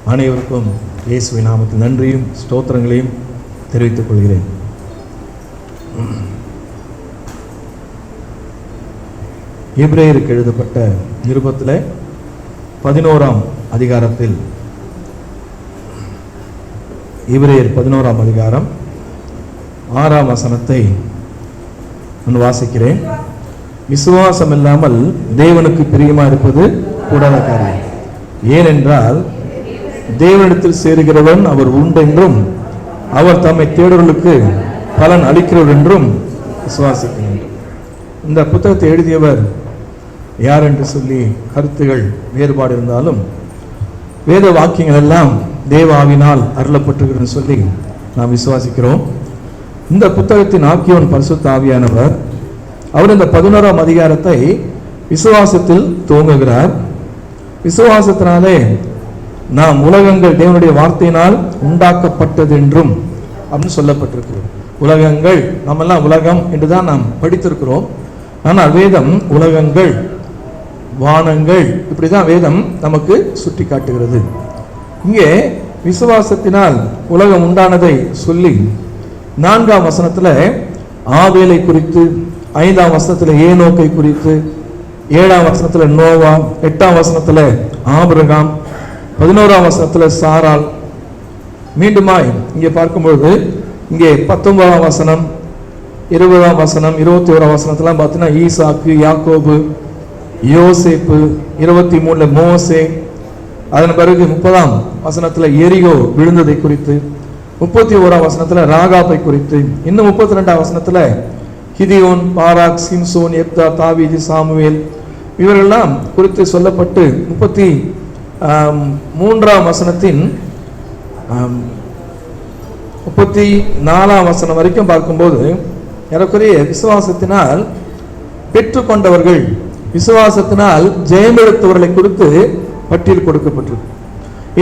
அனைவருக்கும் இயேசுவின் நாமத்தில் நன்றியும் ஸ்தோத்திரங்களையும் தெரிவித்துக் கொள்கிறேன். எபிரேயருக்கு எழுதப்பட்ட நிருபத்தில் 11ஆம் அதிகாரத்தில் எபிரேயர் 11ஆம் அதிகாரம் 6ஆம் வசனத்தை நான் வாசிக்கிறேன். விசுவாசம் இல்லாமல் தேவனுக்கு பிரியமா இருப்பது கூடாத காரியம். ஏனென்றால் தேவனிடத்தில் சேருகிறவன் அவர் உண்டென்றும் அவர் தம்மை தேடுவர்களுக்கு பலன் அளிக்கிறவர் என்றும் விசுவாசிக்கிறார். இந்த புத்தகத்தை எழுதியவர் யார் என்று சொல்லி கருத்துகள் வேறுபாடு இருந்தாலும் வேத வாக்கியங்கள் எல்லாம் தேவ ஆவியினால் அருளப்பட்டிருக்கிறது சொல்லி நாம் விசுவாசிக்கிறோம். இந்த புத்தகத்தின் ஆக்கியவன் பரிசுத்த ஆவியானவர். அவர் இந்த 11ஆம் அதிகாரத்தை விசுவாசத்தில் துவங்குகிறார். விசுவாசத்தினாலே நாம் உலகங்கள் தேவனுடைய வார்த்தையினால் உண்டாக்கப்பட்டது என்றும் அப்படின்னு சொல்லப்பட்டிருக்கிறோம். உலகங்கள் நம்மெல்லாம் உலகம் என்றுதான் நாம் படித்திருக்கிறோம். ஆனால் வேதம் உலகங்கள், வானங்கள் இப்படிதான் வேதம் நமக்கு சுட்டி காட்டுகிறது. இங்கே விசுவாசத்தினால் உலகம் உண்டானதை சொல்லி 4ஆம் வசனத்தில் ஆபேலை குறித்து, 5ஆம் வசனத்தில் ஏனோக்கை குறித்து, 7ஆம் வசனத்தில் நோவா, 8ஆம் வசனத்தில் ஆபிரகாம், 11ஆம் வசனத்தில் சாராள். மீண்டுமாய் இங்கே பார்க்கும்பொழுது இங்கே 19ஆம் வசனம், 20ஆம் வசனம், 21ஆம் வசனத்தெல்லாம் பார்த்தீங்கன்னா ஈசாக்கு, யாக்கோபு, யோசேப்பு, 23 மோசே, அதன் பிறகு 30ஆம் வசனத்தில் எரிகோ விழுந்ததை குறித்து, 31ஆம் வசனத்தில் ராகாபை குறித்து, இன்னும் 32ஆம் வசனத்தில் கிதியோன், பாராக், சிம்சோன், எப்தா, தாவீது, சாமுவேல் இவரெல்லாம் குறித்து சொல்லப்பட்டு 33ஆம் வசனத்தின் 34ஆம் வசனம் வரைக்கும் பார்க்கும்போது ஏறக்குறைய விசுவாசத்தினால் பெற்றுக்கொண்டவர்கள், விசுவாசத்தினால் ஜெயமெடுத்தவர்களை குறித்து பட்டியல் கொடுக்கப்பட்டிருக்கு.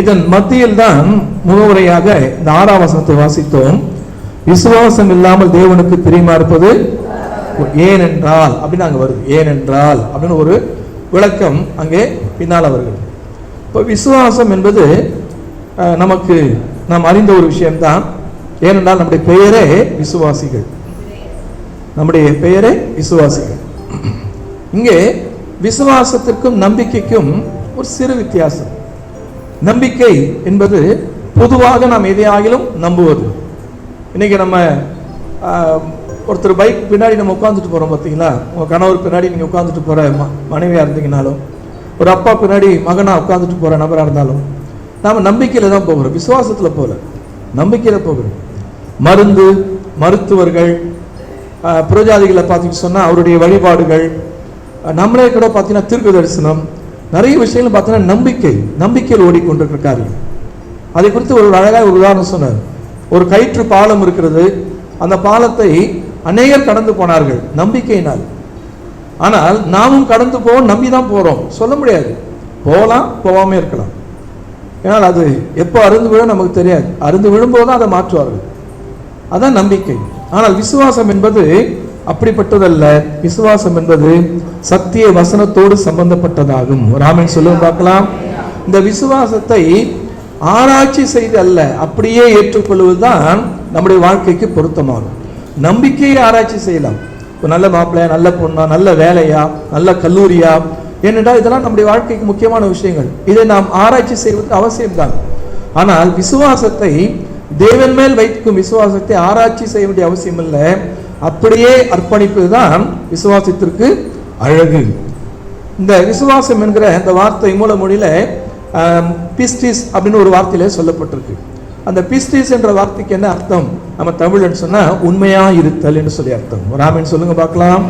இதன் மத்தியில் தான் முகவுரையாக இந்த 6ஆம் வசனத்தை வாசித்தோம். விசுவாசம் இல்லாமல் தேவனுக்கு பிரியமா இருப்பது ஏனென்றால் அப்படின்னு அங்கே வருது. ஏனென்றால் அப்படின்னு ஒரு விளக்கம் அங்கே பின்னால் வருகிறது. இப்போ விசுவாசம் என்பது நமக்கு நாம் அறிந்த ஒரு விஷயம்தான். ஏனென்றால் நம்முடைய பெயரே விசுவாசிகள், நம்முடைய பெயரே விசுவாசிகள். இங்கே விசுவாசத்திற்கும் நம்பிக்கைக்கும் ஒரு சிறு வித்தியாசம். நம்பிக்கை என்பது பொதுவாக நாம் எதையாகிலும் நம்புவது. இன்னைக்கு நம்ம ஒருத்தர் பைக் பின்னாடி நம்ம உட்காந்துட்டு போகிறோம் பார்த்தீங்களா, உங்கள் கணவர் பின்னாடி நீங்கள் உட்காந்துட்டு போகிற மனைவியாக இருந்தீங்கனாலும், ஒரு அப்பா பின்னாடி மகனாக உட்காந்துட்டு போகிற நபராக இருந்தாலும் நாம் நம்பிக்கையில் தான் போகிறோம், விசுவாசத்தில் போகல, நம்பிக்கையில் போகிறோம். மருத்துவர்கள், புரஜாதிகளை பார்த்தீங்கன்னு சொன்னால் அவருடைய வழிபாடுகள், நம்மளே கூட பார்த்தீங்கன்னா தீர்க்க தரிசனம், நிறைய விஷயங்கள் பார்த்தீங்கன்னா நம்பிக்கையில் ஓடிக்கொண்டிருக்கிற காரியம். அதை குறித்து ஒரு அழகாக ஒரு உதாரணம் சொன்னார். ஒரு கயிற்று பாலம் இருக்கிறது, அந்த பாலத்தை அநேகர் கடந்து போனார்கள் நம்பிக்கையினால். ஆனால் நாமும் கடந்து போவோம், நம்பி தான் போகிறோம், சொல்ல முடியாது, போகலாம் போகாமே இருக்கலாம். ஏன்னால் அது எப்போ அருந்து விழும் நமக்கு தெரியாது, அருந்து விழும்போது தான் அதை மாற்றுவார்கள், அதான் நம்பிக்கை. ஆனால் விசுவாசம் என்பது அப்படிப்பட்டதல்ல. விசுவாசம் என்பது சத்திய வசனத்தோடு சம்பந்தப்பட்டதாகும். ராமன் சொல்லுங்க பார்க்கலாம். இந்த விசுவாசத்தை ஆராய்ச்சி செய்து அல்ல, அப்படியே ஏற்றுக்கொள்வதுதான் நம்முடைய வாழ்க்கைக்கு பொருத்தமாகும். நம்பிக்கையை ஆராய்ச்சி செய்யலாம். ஒரு நல்ல மாப்பிள்ளையா, நல்ல பொண்ணா, நல்ல வேலையா, நல்ல கல்லூரியா, ஏனென்றால் இதெல்லாம் நம்முடைய வாழ்க்கைக்கு முக்கியமான விஷயங்கள். இதை நாம் ஆராய்ச்சி செய்வது அவசியம்தான். ஆனால் விசுவாசத்தை, தேவன் மேல் வைக்கும் விசுவாசத்தை ஆராய்ச்சி செய்ய வேண்டிய அவசியம் இல்லை, அப்படியே அர்ப்பணிப்பது தான் விசுவாசத்திற்கு அழகு. இந்த விசுவாசம் என்கிற இந்த வார்த்தை மூல மொழியில பிஸ்டிஸ் அப்படின்னு ஒரு வார்த்தையில சொல்லப்பட்டிருக்கு. அந்த பிஸ்டிஸ் என்ற வார்த்தைக்கு என்ன அர்த்தம் நம்ம தமிழ்னு சொன்னா உண்மையா இருத்தல் என்று சொல்லி அர்த்தம். ராமன் சொல்லுங்க பார்க்கலாம்.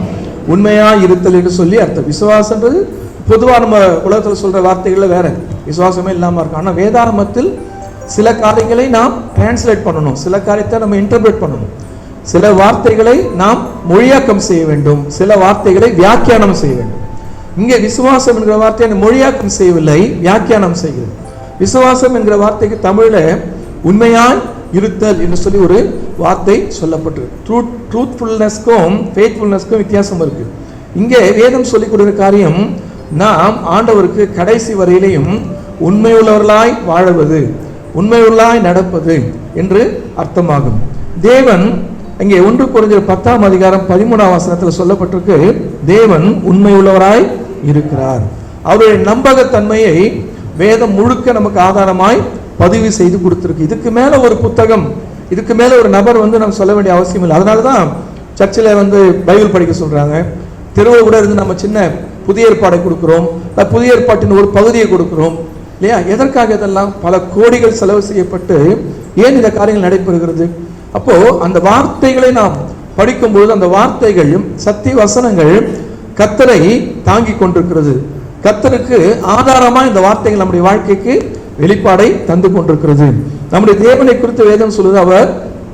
உண்மையா இருத்தல் என்று சொல்லி அர்த்தம். விசுவாசன்றது பொதுவாக நம்ம உலகத்தில் சொல்ற வார்த்தைகள்ல வேற, விசுவாசமே இல்லாம இருக்கும். ஆனால் வேதாகமத்தில் சில காரியங்களை நாம் டிரான்ஸ்லேட் பண்ணணும், சில காரியத்தை நம்ம இன்டர்பிரேட் பண்ணணும், சில வார்த்தைகளை நாம் மொழியாக்கம் செய்ய வேண்டும், சில வார்த்தைகளை வியாக்கியானம் செய்ய வேண்டும். இங்கே விசுவாசம் என்கிற வார்த்தையை மொழியாக்கம் செய்யவில்லை, வியாக்கியானம் செய்கிறது. விசுவாசம் என்கிற வார்த்தைக்கு தமிழில் உண்மையாய் இருத்தல் என்று சொல்லி ஒரு வார்த்தை சொல்லப்பட்டிருக்கு. ட்ரூத்ஃபுல்னஸ்க்கும் ஃபெய்த்ஃபுல்னஸ்க்கும் வித்தியாசம் இருக்கு. இங்கே வேதம் சொல்லிக் கொடுக்கிற காரியம், நாம் ஆண்டவருக்கு கடைசி வரையிலையும் உண்மையுள்ளவர்களாய் வாழுவது, உண்மையுள்ளவர்களாய் நடப்பது என்று அர்த்தமாகும். தேவன் இங்கே 1 கொரிந்தியர் 10:13 சொல்லப்பட்டிருக்கு, தேவன் உண்மையுள்ளவராய் இருக்கிறார். அவருடைய நம்பகத்தன்மையை வேதம் முழுக்க நமக்கு ஆதாரமாய் பதிவு செய்து கொடுத்திருக்கு. இதுக்கு மேல ஒரு புத்தகம், இதுக்கு மேல ஒரு நபர் நம்ம சொல்ல வேண்டிய அவசியம் இல்லை. அதனாலதான் சர்ச்சில் பைபிள் படிக்க சொல்றாங்க. தெருவில் கூட இருந்து நம்ம சின்ன புதிய ஏற்பாடை கொடுக்கிறோம், புதிய ஏற்பாட்டின் ஒரு பகுதியை கொடுக்கிறோம் இல்லையா? எதற்காக? இதெல்லாம் பல கோடிகள் செலவு செய்யப்பட்டு ஏன் இந்த காரியங்கள் நடைபெறுகிறது? அப்போ அந்த வார்த்தைகளை நாம் படிக்கும்போது அந்த வார்த்தைகள் சத்திய வசனங்கள் கர்த்தரை தாங்கி கொண்டிருக்கிறது. கர்த்தருக்கு ஆதாரமா இந்த வார்த்தைகள் நம்முடைய வாழ்க்கைக்கு வெளிப்பாடை தந்து கொண்டிருக்கிறது. நம்முடைய தேவனை குறித்து வேதம் சொல்லுது, அவர்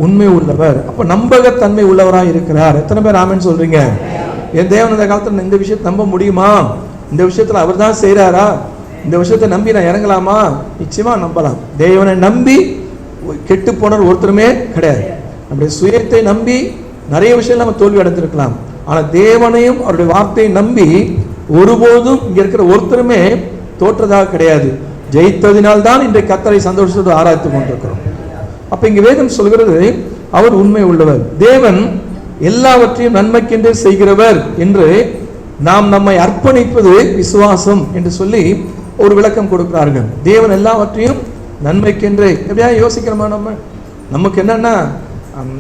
உண்மை உள்ளவர். அப்ப நம்பகத்தன்மை உள்ளவராய் இருக்கிறார். எத்தனை பேர் ஆமென் சொல்றீங்க? என் தேவன் இந்த காலத்துல இந்த விஷயத்தை நம்ப முடியுமா? இந்த விஷயத்துல அவர் தான் செய்யறாரா? இந்த விஷயத்தை நம்பி நான் இறங்கலாமா? நிச்சயமா நம்பலாம். தேவனை நம்பி கெட்டு போனவர் ஒருத்தருமே கிடையாது. நம்முடைய சுயத்தை நம்பி நிறைய விஷயம் நம்ம தோல்வி அடைந்திருக்கலாம். ஆனா தேவனையும் அவருடைய வார்த்தையை நம்பி ஒருபோதும் இங்க இருக்கிற ஒருத்தருமே தோற்றதாக கிடையாது. ஜெயித்ததினால் தான் இன்றைக்கு கர்த்தரை சந்தோஷத்தோடு ஆராய்த்து கொண்டிருக்கிறோம். அப்ப இங்க வேதம் சொல்கிறது, அவர் உண்மை உள்ளவர். தேவன் எல்லாவற்றையும் நன்மைக்கென்றே செய்கிறவர் என்று நாம் நம்மை அர்ப்பணிப்பது விசுவாசம் என்று சொல்லி ஒரு விளக்கம் கொடுக்கிறார்கள். தேவன் எல்லாவற்றையும் நன்மைக்கென்றே. எப்படியா யோசிக்கிறோமா? நமக்கு என்னன்னா,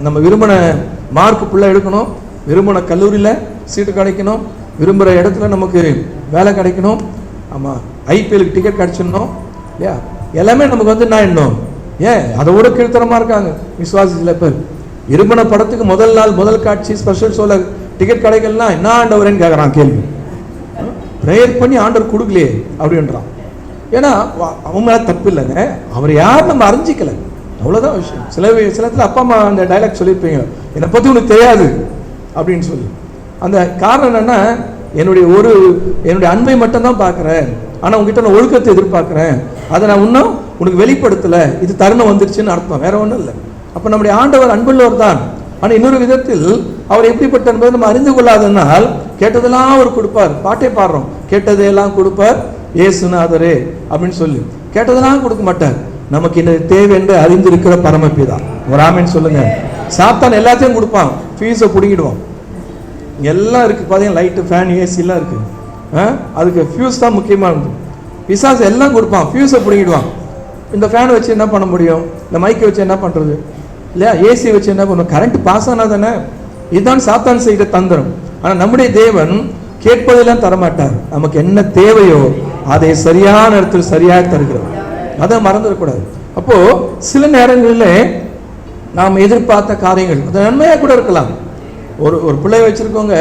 நம்ம விரும்பின மார்க் பிள்ளை எடுக்கணும், விரும்பின கல்லூரியில் சீட்டு கிடைக்கணும், விரும்புகிற இடத்துல நமக்கு வேலை கிடைக்கணும், ஆமாம் ஐபிஎலுக்கு டிக்கெட் கிடைச்சிடணும் இல்லையா? எல்லாமே நமக்கு நான் இன்னும் ஏன் அதோட கீழ்த்தரமாக இருக்காங்க விசுவாசி சில பேர். விரும்பின படத்துக்கு முதல் நாள் முதல் காட்சி ஸ்பெஷல் ஷோல டிக்கெட் கிடைக்கலாம், என்ன ஆண்டவரேன்னு கேட்குறான் கேள்வி. ப்ரேயர் பண்ணி ஆண்டவர் கொடுக்கலையே அப்படின்றான். ஏன்னா அவன் மேலே தப்பு இல்லைங்க, அவர் யார் நம்ம அறிஞ்சிக்கல, அவ்வளோதான் விஷயம். சிலத்தில் அப்பா அம்மா அந்த டைலாக் சொல்லியிருப்பீங்க, என்னை பற்றி உனக்கு தெரியாது அப்படின்னு சொல்லி. அந்த காரணம் என்னன்னா, என்னுடைய அன்பை மட்டும்தான் பார்க்குறேன், ஆனால் உங்ககிட்ட நான் ஒழுக்கத்தை எதிர்பார்க்குறேன், அதை நான் இன்னும் உனக்கு வெளிப்படுத்தலை, இது தருணம் வந்துருச்சுன்னு அர்த்தம், வேற ஒன்றும் இல்லை. அப்போ நம்முடைய ஆண்டவர் அன்புள்ளவர் தான். ஆனால் இன்னொரு விதத்தில் அவர் எப்படிப்பட்ட என்பதை நம்ம அறிந்து கொள்ளாதனால் கேட்டதெல்லாம் அவர் கொடுப்பார். பாட்டே பாடுறோம், கேட்டதையெல்லாம் கொடுப்பார் இயேசுநாதரே அப்படின்னு சொல்லி. கேட்டதெல்லாம் கொடுக்க மாட்டார், நமக்கு என்ன தேவை என்று அறிந்திருக்கிற பரமபிதா. ஒரு ஆமென் சொல்லுங்க. சாத்தான் எல்லாத்தையும் கொடுப்பான், ஃபீஸை பிடிங்கிடுவான். எல்லாம் இருக்கு பார்த்தீங்கன்னா, லைட்டு ஃபேன் ஏசி எல்லாம் இருக்கு, அதுக்கு ஃபியூஸ் தான் முக்கியமானது. பிசாசு எல்லாம் கொடுப்பான், ஃபியூஸை பிடிங்கிடுவான். இந்த ஃபேனை வச்சு என்ன பண்ண முடியும்? இந்த மைக்கை வச்சு என்ன பண்றது இல்லையா? ஏசி வச்சு என்ன பண்ணும்? கரண்ட் பாஸ் ஆனால் தானே. இதுதான் சாத்தான் செய்கிற தந்திரம். ஆனால் நம்முடைய தேவன் கேட்பதெல்லாம் தரமாட்டார். நமக்கு என்ன தேவையோ அதை சரியான இடத்துல சரியாக தருகிறோம், அதை மறந்துடக்கூடாது. அப்போ சில நேரங்களில் நாம் எதிர்பார்த்த காரியங்கள் அது நன்மையாக கூட இருக்கலாம். ஒரு பிள்ளை வச்சிருக்கவங்க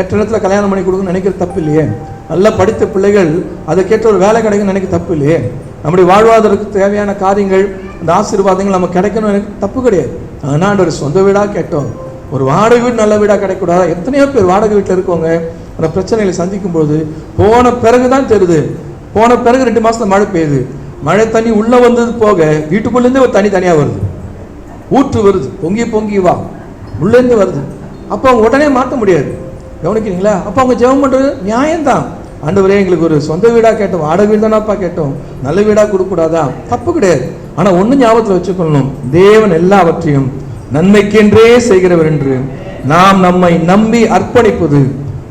8 இடத்துல கல்யாணம் பண்ணி கொடுக்கணும்னு நினைக்கிற தப்பு இல்லையே. நல்லா படித்த பிள்ளைகள் அதை கேட்ட ஒரு வேலை கிடைக்கும்னு நினைக்க தப்பு இல்லையே. நம்முடைய வாழ்வாதாரத்துக்கு தேவையான காரியங்கள், அந்த ஆசீர்வாதங்கள் நமக்கு கிடைக்கணும் எனக்கு தப்பு கிடையாது. ஆனால் ஒரு சொந்த வீடாக கேட்டோம், ஒரு வாடகை வீடு நல்ல வீடாக கிடைக்கூடாதா? எத்தனையோ பேர் வாடகை வீட்டில் இருக்கவங்க அந்த பிரச்சனைகளை சந்திக்கும் போது போன பிறகு தான் தெரியுது. போன பிறகு 2 மாசத்துல மழை பெய்யுது, மழை தண்ணி உள்ள வந்தது போக வீட்டுக்குள்ளேருந்தே ஒரு தனியாக வருது, ஊற்று வருது, பொங்கி பொங்கி வா உள்ளேருந்து வருது. அப்போ அவங்க உடனே மாற்ற முடியாது, கவனிக்கிறீங்களா? அப்போ அவங்க ஜெபம் பண்ணுறது நியாயம்தான். ஆண்டவரே எங்களுக்கு ஒரு சொந்த வீடாக கேட்டோம், வாடகை வீடு தானாப்பா கேட்டோம், நல்ல வீடாக கொடுக்கூடாதா? தப்பு கிடையாது. ஆனால் ஒன்று ஞாபகத்தில் வச்சுக்கொள்ளணும், தேவன் எல்லாவற்றையும் நன்மைக்கென்றே செய்கிறவர் என்று நாம் நம்மை நம்பி அர்ப்பணிப்பது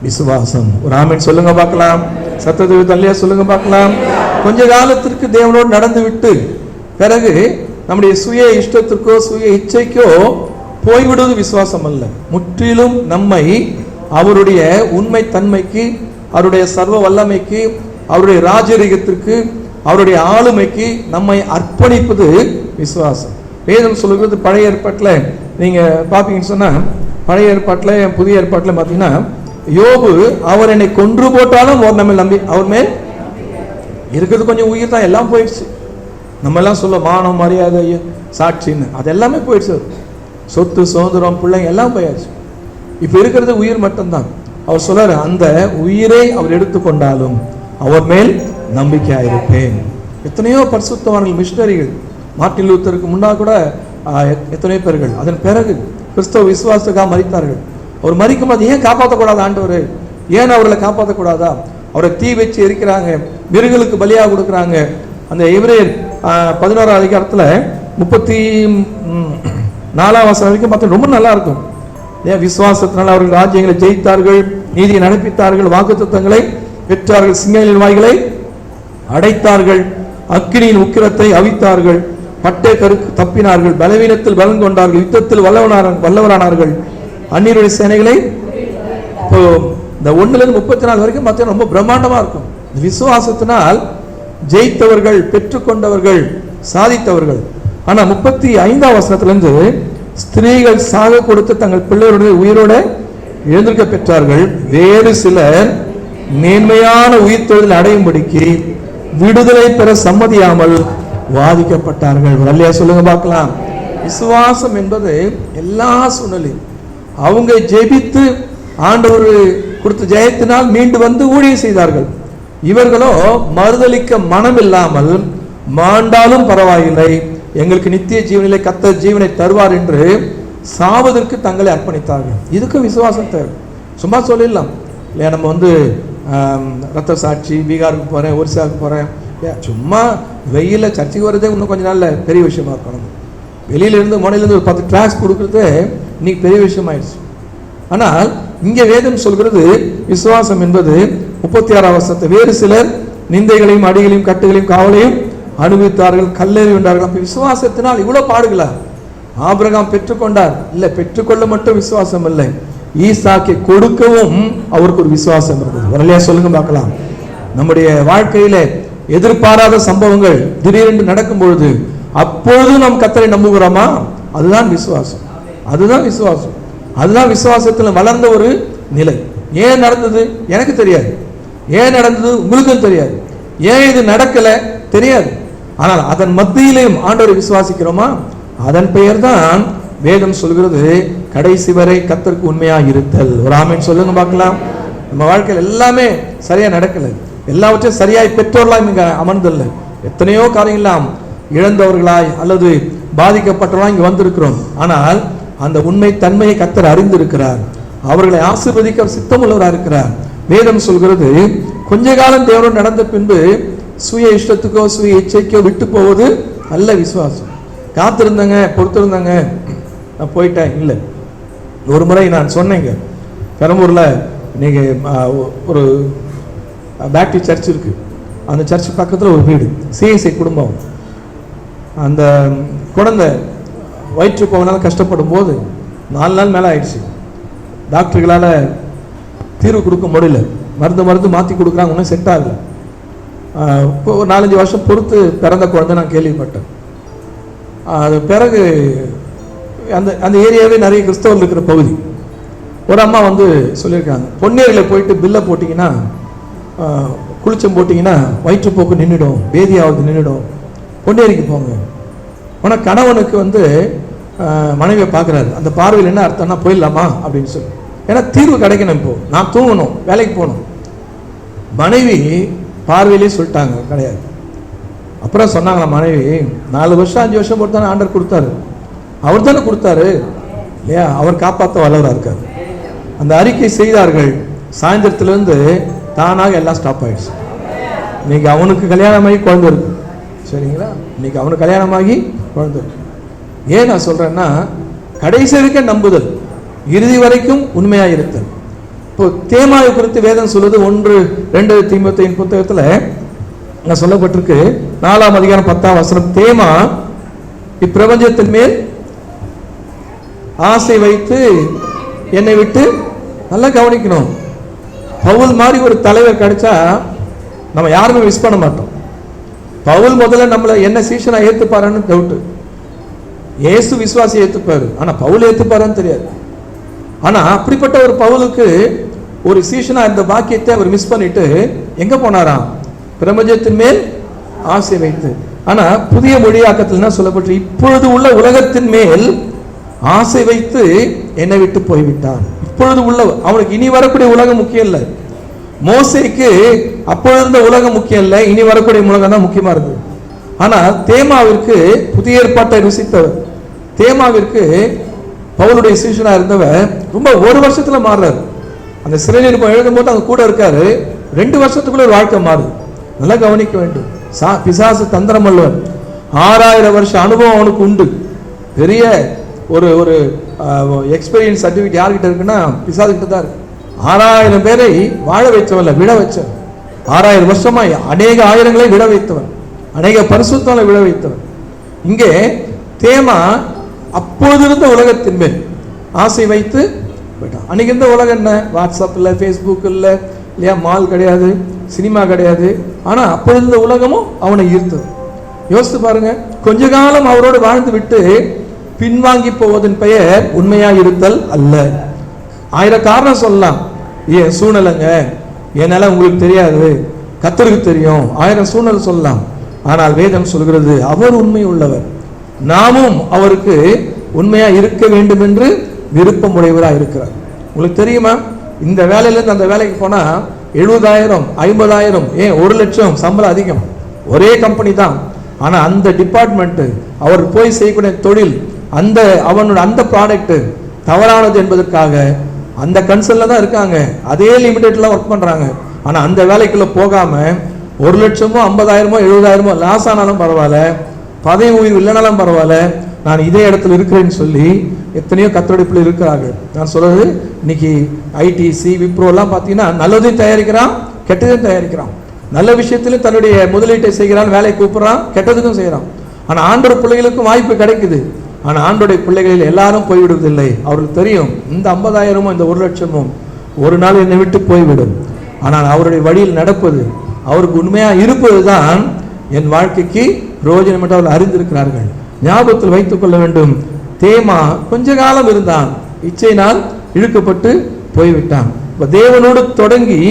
விசுவாசம். ஒரு ஆமென் சொல்லுங்க பார்க்கலாம். சத்தத்தை தள்ளியா சொல்லுங்க பார்க்கலாம். கொஞ்ச காலத்திற்கு தேவனோடு நடந்து விட்டு பிறகு நம்முடைய சுய இஷ்டத்திற்கோ சுய இச்சைக்கோ போய்விடுவது விசுவாசம் அல்ல. முற்றிலும் நம்மை அவருடைய உண்மை தன்மைக்கு, அவருடைய சர்வ வல்லமைக்கு, அவருடைய ராஜரீகத்திற்கு, அவருடைய ஆளுமைக்கு நம்மை அர்ப்பணிப்பது விசுவாசம். வேதம் சொல்லுகிறது, பழைய ஏற்பாட்டில் நீங்க பார்ப்பீங்கன்னு சொன்னா, பழைய ஏற்பாட்டில் புதிய ஏற்பாட்டில் பார்த்தீங்கன்னா, யோபு அவர் என்னை கொன்று போட்டாலும் நம்ம நம்பி அவர் மேல் இருக்கிறது கொஞ்சம் உயிர் தான், எல்லாம் போயிடுச்சு. நம்ம எல்லாம் சொல்ல மானம் மரியாதை சாட்சின்னு, அது எல்லாமே போயிடுச்சு. சொத்து சுதந்திரம் பிள்ளைங்க எல்லாம் போயாச்சு. இப்ப இருக்கிறது உயிர் மட்டும்தான். அவர் சொல்றாரு, அந்த உயிரை அவர் எடுத்துக்கொண்டாலும் அவர் மேல் நம்பிக்கையாயிருப்பேன். எத்தனையோ பரிசுத்தவான்கள், மிஷனரிகள், மார்ட்டின் லூத்தருக்கு முன்னா கூட எத்தனையோ பேர்கள் அதன் பிறகு கிறிஸ்தவ விசுவாசத்துக்காக மரித்தார்கள். அவர் மரிக்கும் போது ஏன் காப்பாற்றக்கூடாது ஆண்டவர்? ஏன் அவர்களை காப்பாற்றக்கூடாதா? அவரை தீ வச்சு எரிக்கிறாங்க, மிருகங்களுக்கு பலியாக கொடுக்குறாங்க, அந்த எபிரேயர் 11ஆம் அதிகாரத்தில் 34ஆம் வசனம் வரைக்கும் பார்த்தா ரொம்ப நல்லா இருக்கும். ஏன் விசுவாசத்தினால் அவர்கள் ராஜ்யங்களை ஜெயித்தார்கள், நீதியை நடப்பித்தார்கள், வாக்குத்தத்தங்களை பெற்றார்கள், சிங்கங்களின் வாய்களை அடைத்தார்கள், அக்கினியின் உக்கிரத்தை அவித்தார்கள், பட்டை கருக்கு தப்பினார்கள், பலவீனத்தில் பலன் கொண்டார்கள், யுத்தத்தில் வல்லவரானார்கள், அந்நியருடைய சேனைகளை. இப்போ இந்த 1-34 வரைக்கும் பார்த்தீங்கன்னா ரொம்ப பிரம்மாண்டமா இருக்கும். விசுவாசத்தினால் ஜெயித்தவர்கள், பெற்றுக்கொண்டவர்கள், சாதித்தவர்கள். ஆனா 35ஆம் வசனத்திலிருந்து ஸ்திரீகள் சாக கொடுத்து தங்கள் பிள்ளைகளுடைய உயிரோட எழுந்திருக்க பெற்றார்கள், வேறு சிலர் மேன்மையான உயிர் தொழில் அடையும்படிக்கு விடுதலை பெற சம்மதியாமல் வாதிக்கப்பட்டார்கள். அல்லையா சொல்லுங்க பார்க்கலாம். விசுவாசம் என்பது எல்லா சூழ்நிலையும் அவங்க ஜெபித்து ஆண்டவர் கொடுத்த ஜெயத்தினால் மீண்டு வந்து ஊழியம் செய்தார்கள். இவர்களோ மறுதலிக்க மனம் இல்லாமல் மாண்டாலும் பரவாயில்லை, எங்களுக்கு நித்திய ஜீவனிலே கர்த்தர் ஜீவனை தருவார் என்று சாவதற்கு தங்களை அர்ப்பணித்தார்கள். இதுக்கு விசுவாசம் தேவை. சும்மா சொல்லிடலாம் இல்லையா, நம்ம வந்து ரத்த சாட்சி, பீகாருக்கு போகிறேன், ஒரிசாவுக்கு போகிறேன், சும்மா வெயிலில் சர்ச்சைக்கு வரதே இன்னும் கொஞ்சம் நாளில் பெரிய விஷயமா இருக்கணும். வெளியிலேருந்து முனையிலேருந்து ஒரு 10 டிராக்ஸ் கொடுக்குறது இன்னைக்கு பெரிய விஷயம் ஆயிடுச்சு. ஆனால் இங்கே வேதம் சொல்கிறது விசுவாசம் என்பது 36ஆம் வசனத்தை, வேறு சிலர் நிந்தைகளையும் அடிகளையும் கட்டுகளையும் காவலையும் அனுபவித்தார்கள், கல்லெறி உண்டார்கள். அப்போ விசுவாசத்தினால் இவ்வளோ பாடுகளா? ஆபிரகாம் பெற்றுக்கொண்டார், இல்லை பெற்றுக்கொள்ள மட்டும் விசுவாசம் இல்லை, ஈசாக்கை கொடுக்கவும் அவருக்கு ஒரு விசுவாசம் இருந்தது. வரலையா சொல்லுங்க பார்க்கலாம். நம்முடைய வாழ்க்கையில எதிர்பாராத சம்பவங்கள் திடீரென்று நடக்கும் பொழுது அப்பொழுது நாம் கர்த்தரை நம்புகிறோமா? அதுதான் விசுவாசம். அதுதான் விசுவாசம். அதுதான் விசுவாசத்தில் வளர்ந்த ஒரு நிலை. ஏன் நடந்தது எனக்கு தெரியாது, ஏன் நடந்தது உங்களுக்கும் தெரியாது, ஏன் இது நடக்கல தெரியாது. ஆனால் அதன் மத்தியிலும் ஆண்டவரை விசுவாசிக்கிறோமா? அதன் பெயர் தான் வேதம் சொல்கிறது கடைசி வரை கர்த்தருக்கு உண்மையாக இருத்தல். ஒரு ஆமென் சொல்லுங்க பார்க்கலாம். நம்ம வாழ்க்கையில் எல்லாமே சரியா நடக்கல, எல்லாவற்றையும் சரியாய் பெற்றோர்களாய் இங்க அமர்ந்தில்லை. எத்தனையோ காரியங்களாம் இழந்தவர்களாய் அல்லது பாதிக்கப்பட்டவர்களாய் இங்க வந்திருக்கிறோம். ஆனால் அந்த உண்மை தன்மையை கர்த்தர் அறிந்திருக்கிறார், அவர்களை ஆசீர்வதிக்க சித்தம் உள்ளவராக இருக்கிறார். வேதம் சொல்கிறது கொஞ்ச காலம் தேவனோடு நடந்த பின்பு சுய இஷ்டத்துக்கோ சுய இச்சைக்கோ விட்டு போவது நல்ல விசுவாசம். காத்திருந்தாங்க, பொறுத்திருந்தாங்க, நான் போயிட்டேன் இல்லை. ஒரு முறை நான் சொன்னேங்க, பெரம்பூரில் இன்னைக்கு ஒரு பேப்டிஸ்ட் சர்ச் இருக்கு, அந்த சர்ச் பக்கத்தில் ஒரு வீடு, சிஎஸ்ஐ குடும்பம். அந்த குழந்தை வயிற்று போகனால கஷ்டப்படும் போது 4 நாள் மேலே ஆயிடுச்சு. டாக்டர்களால் தீர்வு கொடுக்க முடியல, மருந்து மாற்றி கொடுக்குறாங்க, ஒன்றும் செட் ஆகலை. இப்போ ஒரு 4-5 வருஷம் பொறுத்து பிறந்த குழந்தை நான் கேள்விப்பட்டேன். அது பிறகு அந்த அந்த ஏரியாவே நிறைய கிறிஸ்தவர்கள் இருக்கிற பகுதி. ஒரு அம்மா வந்து சொல்லியிருக்காங்க, பொன்னேரியில் போயிட்டு பில்லை போட்டிங்கன்னா, குளிச்சம் போட்டிங்கன்னா வயிற்றுப்போக்கு நின்றுடும், பேதியாவது நின்றுடும், பொன்னேரிக்கு போங்க. ஆனால் கணவனுக்கு வந்து மனைவியை பார்க்குறாரு, அந்த பார்வையில் என்ன அர்த்தம்னா போயிடலாமா அப்படின்னு சொல்லி, ஏன்னா தீர்வு கிடைக்கணும், இப்போ நான் தூங்கணும், வேலைக்கு போகணும். மனைவி பார்வையிலே சொல்லிட்டாங்க கிடையாது. அப்புறம் சொன்னாங்களா மனைவி, 4 வருஷம் 5 வருஷம் பொறுத்தானே ஆண்டர் கொடுத்தாரு, அவர் தானே கொடுத்தாரு இல்லையா, அவர் காப்பாற்ற வல்லவராக இருக்கார். அந்த அறிக்கை செய்தார்கள். சாயந்தரத்துலேருந்து தானாக எல்லாம் ஸ்டாப் ஆயிடுச்சு. இன்னைக்கு அவனுக்கு கல்யாணமாகி குழந்தை இருக்கு, சரிங்களா? இன்னைக்கு அவனுக்கு கல்யாணமாகி குழந்தை இருக்கு. ஏன் நான் சொல்றேன்னா, கடைசி வரைக்கும் நம்புதல், இறுதி வரைக்கும் உண்மையாக இருத்தல். இப்போ தேமாவை குறித்து வேதம் சொல்லுது 1-2 தீமோத்தேயின் புத்தகத்தில் நான் சொல்லப்பட்டிருக்கு, 4ஆம் அதிகாரம் 10ஆம் வசனம், தேமா இப்பிரபஞ்சத்தின் மேல் ஆசை வைத்து என்னை விட்டு நல்லா கவனிக்கணும். பவுல் மாதிரி ஒரு தலைவர் கிடைச்சா நம்ம யாருமே மிஸ் பண்ண மாட்டோம். பவுல் முதல்ல நம்மளை என்ன சீஷனா ஏத்துப்பாருன்னு டவுட்டு. இயேசு விசுவாசி ஏத்துப்பாரு, ஆனா பவுல் ஏத்துப்பாருன்னு தெரியாது. ஆனா அப்படிப்பட்ட ஒரு பவுலுக்கு ஒரு சீஷனா இந்த பாக்கியத்தை அவர் மிஸ் பண்ணிட்டு எங்க போனாராம்? பிரபஞ்சத்தின் மேல் ஆசை வைத்து. ஆனா புதிய மொழியாக்கத்தில் என்ன சொல்லப்பட்டு, இப்பொழுது உள்ள உலகத்தின் மேல் ஆசை வைத்து என்னை விட்டு போய்விட்டான். இப்பொழுது உள்ள, அவனுக்கு இனி வரக்கூடிய உலகம் முக்கியம் இல்லை. மோசேக்கு அப்பொழுது இருந்த உலகம் முக்கியம் இல்லை, இனி வரக்கூடிய உலகம் தான் முக்கியமா இருந்தது. ஆனால் தேமாவிற்கு புதிய ஏற்பாட்டை ருசித்தவர், தேமாவிற்கு பவுலுடைய சீஷனா இருந்தவர் ரொம்ப 1 வருஷத்துல மாறுறாரு. அந்த சிறையில் எழுதும் போது அங்க கூட இருக்காரு, 2 வருஷத்துக்குள்ள ஒரு வாழ்க்கை மாறுது. நல்லா கவனிக்க வேண்டும். பிசாசு தந்திரம் அல்லவர். 6000 வருஷ அனுபவம் அவனுக்கு உண்டு. பெரிய ஒரு ஒரு எக்ஸ்பீரியன்ஸ் சர்டிஃபிகேட் யார்கிட்ட இருக்குன்னா பிசாசு கிட்ட தான் இருக்கு. 6000 பேரை வாழ வைத்தவன், விட வச்சவன். 6000 வருஷமாய் அநேக ஆயிரங்களை விட வைத்தவன், அநேக பரிசுத்தங்களை விட வைத்தவன். இங்கே தேமா அப்போது இருந்த உலகத்தின் மேல் ஆசை வைத்து போயிட்டான். அன்னைக்கு இருந்த உலகம் என்ன? வாட்ஸ்அப் இல்லை, ஃபேஸ்புக் இல்லை, இல்லையா, மால் கிடையாது, சினிமா கிடையாது. ஆனா அப்போ இருந்த உலகமும் அவனை ஈர்த்தது. யோசித்து பாருங்க, கொஞ்ச காலம் அவரோடு வாழ்ந்து விட்டு பின்வாங்கி போவதன் பெயர் உண்மையா இருத்தல் அல்ல. 1000 காரணம் சொல்லலாம். ஏன் சூழ்நிலைங்க, என்னால உங்களுக்கு தெரியாது, கர்த்தருக்கு தெரியும், 1000 சூழ்நிலை சொல்லலாம். ஆனால் வேதம் சொல்கிறது அவர் உண்மை உள்ளவர், நாமும் அவருக்கு உண்மையா இருக்க வேண்டும் என்று விருப்பம் உடையவராக இருக்கிறார். உங்களுக்கு தெரியுமா, இந்த வேலையிலேருந்து அந்த வேலைக்கு போனா 70,000, 50,000, ஏன் 1,00,000 சம்பளம் அதிகம். ஒரே கம்பெனி தான். ஆனா அந்த டிபார்ட்மெண்ட், அவர் போய் செய்யக்கூடிய தொழில், அந்த அவனோட அந்த ப்ராடக்ட் தவறானது என்பதற்காக அந்த கன்சர்ன்ல தான் இருக்காங்க, அதே லிமிடெட்ல ஒர்க் பண்றாங்க. ஆனா அந்த வேலைக்குள்ள போகாம 1,00,000, 50,000, 70,000 லாஸ் ஆனாலும் பரவாயில்ல, பதவி உயிர் இல்லைனாலும் பரவாயில்ல, நான் இதே இடத்துல இருக்கிறேன்னு சொல்லி எத்தனையோ கர்த்தருடைய பிள்ளை இருக்கிறார்கள். நான் சொல்றது, இன்னைக்கு ஐடிசி, விப்ரோ எல்லாம் பார்த்தீங்கன்னா நல்லதையும் தயாரிக்கிறான், கெட்டதையும் தயாரிக்கிறான். நல்ல விஷயத்திலும் தன்னுடைய முதலீட்டை செய்கிறான், வேலையை கூப்பிடுறான், கெட்டதுக்கும் செய்கிறான். ஆனால் ஆண்டோட பிள்ளைகளுக்கும் வாய்ப்பு கிடைக்குது. ஆனால் ஆண்டோடைய பிள்ளைகளில் எல்லாரும் போய்விடுவதில்லை. அவருக்கு தெரியும், இந்த 50,000 இந்த 1,00,000 ஒரு நாள் என்னை விட்டு போய்விடும். ஆனால் அவருடைய வழியில் நடப்பது, அவருக்கு உண்மையாக இருப்பது தான் என் வாழ்க்கைக்கு பிரயோஜனம் என்று அவர்கள் அறிந்திருக்கிறார்கள். ஞாபகத்தில் வைத்துக் கொள்ள வேண்டும். தேமா கொஞ்ச காலம் இருந்தான், இச்சையினால் இழுக்கப்பட்டு போய்விட்டான். இப்ப தேவனோடு தொடங்கி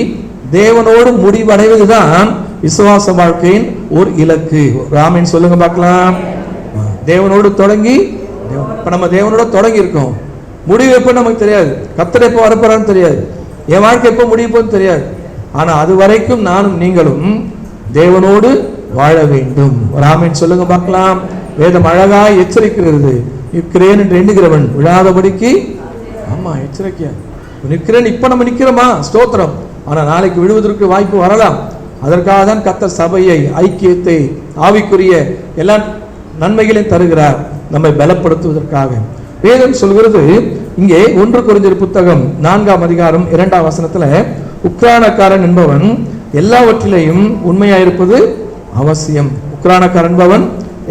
தேவனோடு முடிவடைவதுதான் விசுவாச வாழ்க்கையின் ஒரு இலக்கு. ராமன் சொல்லுங்க பார்க்கலாம். தேவனோடு தொடங்கி, இப்ப நம்ம தேவனோட தொடங்கி இருக்கோம், முடிவு எப்போ நமக்கு தெரியாது, கர்த்தர் எப்போ வரப்போறான்னு தெரியாது, என் வாழ்க்கை எப்போ முடிப்போன்னு தெரியாது. ஆனா அது வரைக்கும் நானும் நீங்களும் தேவனோடு வாழ வேண்டும். ராமன் சொல்லுங்க பார்க்கலாம். வேதம் அழகாய் எச்சரிக்கிறது. நிற்கிறேன் என்று எண்ணுகிறவன் விழாதபடிக்கு, ஆமா எச்சரிக்கையா நிற்கிறேன். இப்ப நம்ம நிக்கிறோமா, ஸ்தோத்திரம். ஆனா நாளைக்கு விழுவதற்கு வாய்ப்பு வரலாம். அதற்காக தான் கர்த்தர் சபையை, ஐக்கியத்தை, ஆவிக்குரிய எல்லா நன்மைகளையும் தருகிறார், நம்மை பலப்படுத்துவதற்காக. வேதம் சொல்கிறது இங்கே 1 கொரிந்தியர் புத்தகம் 4ஆம் அதிகாரம் 2ஆம் வசனத்துல, உக்ரானக்காரன் என்பவன் எல்லாவற்றிலேயும் உண்மையாயிருப்பது அவசியம். உக்ரானக்காரன் என்பவன்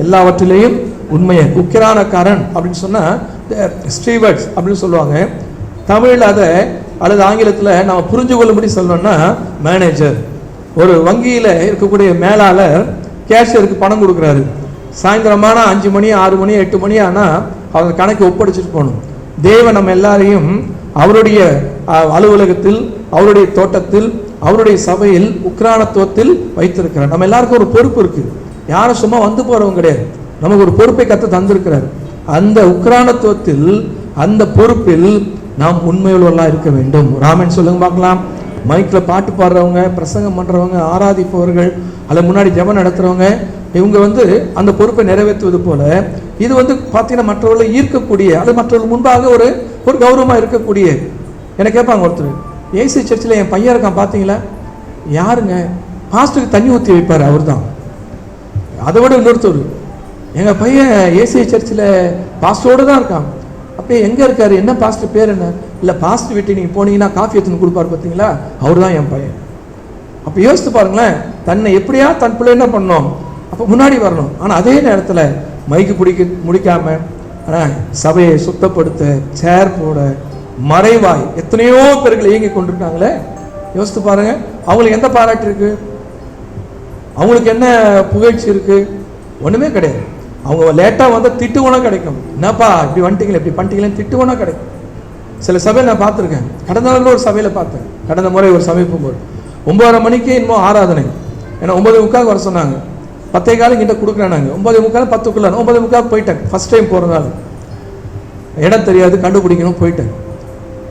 எல்லாவற்றிலேயும் உண்மையை, உக்கிரானக்காரன் அப்படின்னு சொன்னா ஸ்டீவர்ட்ஸ் அப்படின்னு சொல்லுவாங்க. தமிழ் அதை அல்லது ஆங்கிலத்தில் நம்ம புரிஞ்சு கொள்ளும்படி சொல்லணும்னா மேனேஜர். ஒரு வங்கியில் இருக்கக்கூடிய மேலாளர் கேஷியருக்கு பணம் கொடுக்குறாரு. சாயந்தரமான 5 மணி, 6 மணி, 8 மணி ஆனால் அவங்க கணக்கு ஒப்படைச்சிட்டு போகணும். தேவன் நம்ம எல்லாரையும் அவருடைய அலுவலகத்தில், அவருடைய தோட்டத்தில், அவருடைய சபையில் உக்ரானத்துவத்தில் வைத்திருக்கிறார். நம்ம எல்லாருக்கும் ஒரு பொறுப்பு இருக்கு. யாரும் சும்மா வந்து போறவங்க கிடையாது. நமக்கு ஒரு பொறுப்பை கர்த்தர் தந்திருக்கிறார். அந்த உக்ரானத்துவத்தில், அந்த பொறுப்பில் நாம் உண்மையுள்ளவர்களாக இருக்க வேண்டும். ராமன் சொல்லுங்க பார்க்கலாம். மைக்கில் பாட்டு பாடுறவங்க, பிரசங்கம் பண்றவங்க, ஆராதிப்பவர்கள், அல்ல முன்னாடி ஜெபம் நடத்துறவங்க, இவங்க அந்த பொறுப்பை நிறைவேற்றுவது போல இது பார்த்தீங்கன்னா மற்றவர்களை ஈர்க்கக்கூடிய, அல்லது மற்றவர்கள் முன்பாக ஒரு ஒரு கௌரவமாக இருக்கக்கூடிய. எனக்கு கேட்பாங்க ஒருத்தர், ஏசி சர்ச்சில் என் பையன் இருக்கான் பார்த்தீங்களா? யாருங்க? பாஸ்டருக்கு தண்ணி ஊற்றி வைப்பார் அவர் தான். அதை விட இன்னொருத்தர், எங்கள் பையன் ஏசி சர்ச்சில் பாஸ்டரோடு தான் இருக்கான். அப்படியே எங்கே இருக்காரு? என்ன பாஸ்டர் பேர் என்ன? இல்லை பாஸ்டர் வீட்டு நீங்கள் போனீங்கன்னா காஃபி எடுத்துன்னு கொடுப்பாரு பார்த்தீங்களா, அவர் தான் என் பையன். அப்போ யோசித்து பாருங்களேன், தன்னை எப்படியா தன் பிள்ளை என்ன பண்ணணும், அப்போ முன்னாடி வரணும். ஆனால் அதே நேரத்தில் மைக்கு முடிக்காம ஆனால் சபையை சுத்தப்படுத்த, சேர் போட, மறைவாய் எத்தனையோ பேர்கள் இயங்கி கொண்டிருக்காங்களே. யோசித்து பாருங்க, அவங்களுக்கு எந்த பாராட்டு இருக்கு? அவங்களுக்கு என்ன புகழ்ச்சி இருக்கு? ஒண்ணுமே கிடையாது. அவங்க லேட்டாக வந்தால் திட்டுவனா கிடைக்கும். என்னப்பா இப்படி வந்துட்டீங்களே, இப்படி பண்ணிட்டீங்களேன்னு திட்டுவனா கிடைக்கும். சில சபையில் நான் பார்த்துருக்கேன். கடந்த நாளில் ஒரு சபையில் பார்த்தேன். கடந்த முறை ஒரு சபை போகும்போது 9:30 மணிக்கு இன்னும் ஆராதனை. ஏன்னா 9:45 வர சொன்னாங்க. 10:15 கிட்ட கொடுக்குறேன். நாங்கள் 9:45 10:00 9:45 போயிட்டேன். ஃபர்ஸ்ட் டைம் போகிறதுனால இடம் தெரியாது, கண்டுபிடிக்கணும், போயிட்டேன்.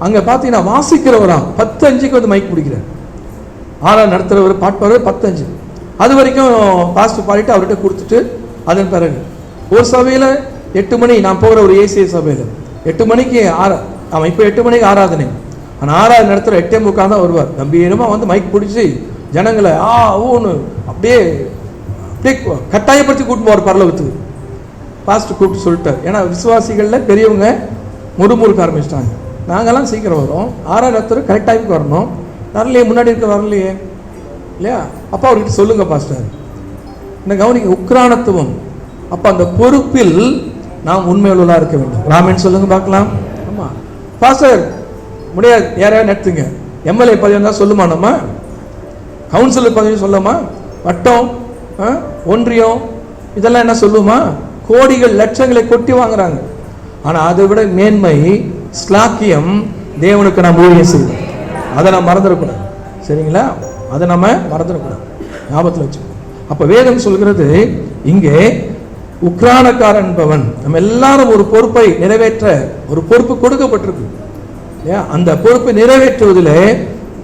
அங்கே பார்த்தீங்கன்னா வாசிக்கிறவரா 10:05 மைக் பிடிக்கிறார். ஆராதனை நடத்துகிறவர் பாட்பார் 10:05. அது வரைக்கும் பாஸ்ட் பாடிட்டு அவர்கிட்ட கொடுத்துட்டு அதன் பிறகு ஒரு சபையில் 8 மணி, நான் போகிற ஒரு ஏசிய சபையில் 8 மணிக்கு அவன் இப்போ 8 மணிக்கு ஆராதனை. ஆனால் ஆராதனை நடத்துகிற 8:45 தான் வருவார். கம்பீரமாக மைக் பிடிச்சி ஜனங்களை ஊன்னு அப்படியே கட்டாயப்படுத்தி கூட்டு போவார் பரலோகத்துக்கு. பாஸ்டர் கூப்பிட்டு சொல்லிட்டார். ஏன்னா விசுவாசிகளில் பெரியவங்க முறுமுறுக்க ஆரம்பிச்சிட்டாங்க. நாங்கள்லாம் சீக்கிரம் வரோம், 6ஆம் இடத்துல கரெக்ட் டைமுக்கு வரணும், வரலையே, முன்னாடி இருக்க வரலையே இல்லையா, அப்பா அவர்கிட்ட சொல்லுங்க பாஸ்டர். இந்த கவனிக்க உக்ரானத்துவம். அப்போ அந்த பொறுப்பில் நாம் உண்மையுள்ளதாக இருக்க வேண்டும். ராமன் சொல்லுங்க பார்க்கலாம். ஆமாம் பாஸ்டர் முடியாது, யாரையாவது நடத்துங்க. எம்எல்ஏ பதவி தான் சொல்லுமா, நம்ம கவுன்சிலர் பதவி சொல்லுமா, வட்டம் ஒன்றியம் இதெல்லாம் என்ன சொல்லுமா, கோடிகள் லட்சங்களை கொட்டி வாங்குறாங்க. ஆனால் அதை விட மேன்மை ஸ்லாக்கியம் தேவனுக்கு நாம் ஊழியம் செய்வோம். அதை நாம் மறந்துடக்கூடாது. சரிங்களா, அதை நம்ம மறந்துடக்கூடாது, ஞாபகத்தில் வச்சுக்கணும். அப்போ வேதம் சொல்கிறது இங்கே உக்ரானக்காரன் என்பவன், நம்ம எல்லாரும் ஒரு பொறுப்பை நிறைவேற்ற ஒரு பொறுப்பு கொடுக்கப்பட்டிருக்கு. அந்த பொறுப்பை நிறைவேற்றுவதில்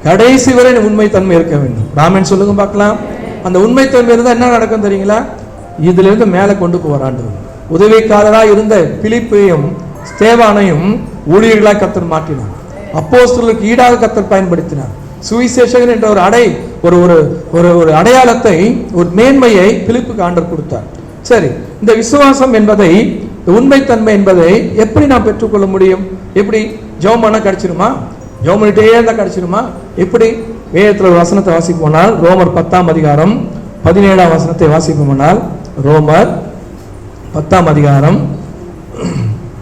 கடைசி வரை உண்மை தன்மை இருக்க வேண்டும். ராமன் சொல்லுங்க பார்க்கலாம். அந்த உண்மை தன்மை இருந்தால் என்ன நடக்கும் தெரியுங்களா, இதுல இருந்து மேலே கொண்டு போவார். உதவிக்காரராக இருந்த பிலிப்பையும் ஸ்தேவானையும் ஊழியர்களாக கர்த்தர் மாற்றினார். அப்போஸ்தலருக்கு ஈடாக கர்த்தர் பயன்படுத்தினார். சுவிசேஷகன் என்ற ஒரு அடையாளத்தை, ஒரு மேன்மையை பிலிப்புக்கு ஆண்டவர் கொடுத்தார். சரி, இந்த விசுவாசம் என்பதை, உண்மைத்தன்மை என்பதை எப்படி நாம் பெற்றுக்கொள்ள முடியும்? எப்படி ஜெபம் பண்ண கிடைச்சிருமா? ஜெபம் பண்ணிட்டே இருந்தால் கிடைச்சிருமா? எப்படி? வேதத்தில் ஒரு வசனத்தை வாசிப்போனால் ரோமர் 10ஆம் அதிகாரம் 17ஆம் வசனத்தை வாசிப்போமானால் ரோமர் 10ஆம் அதிகாரம்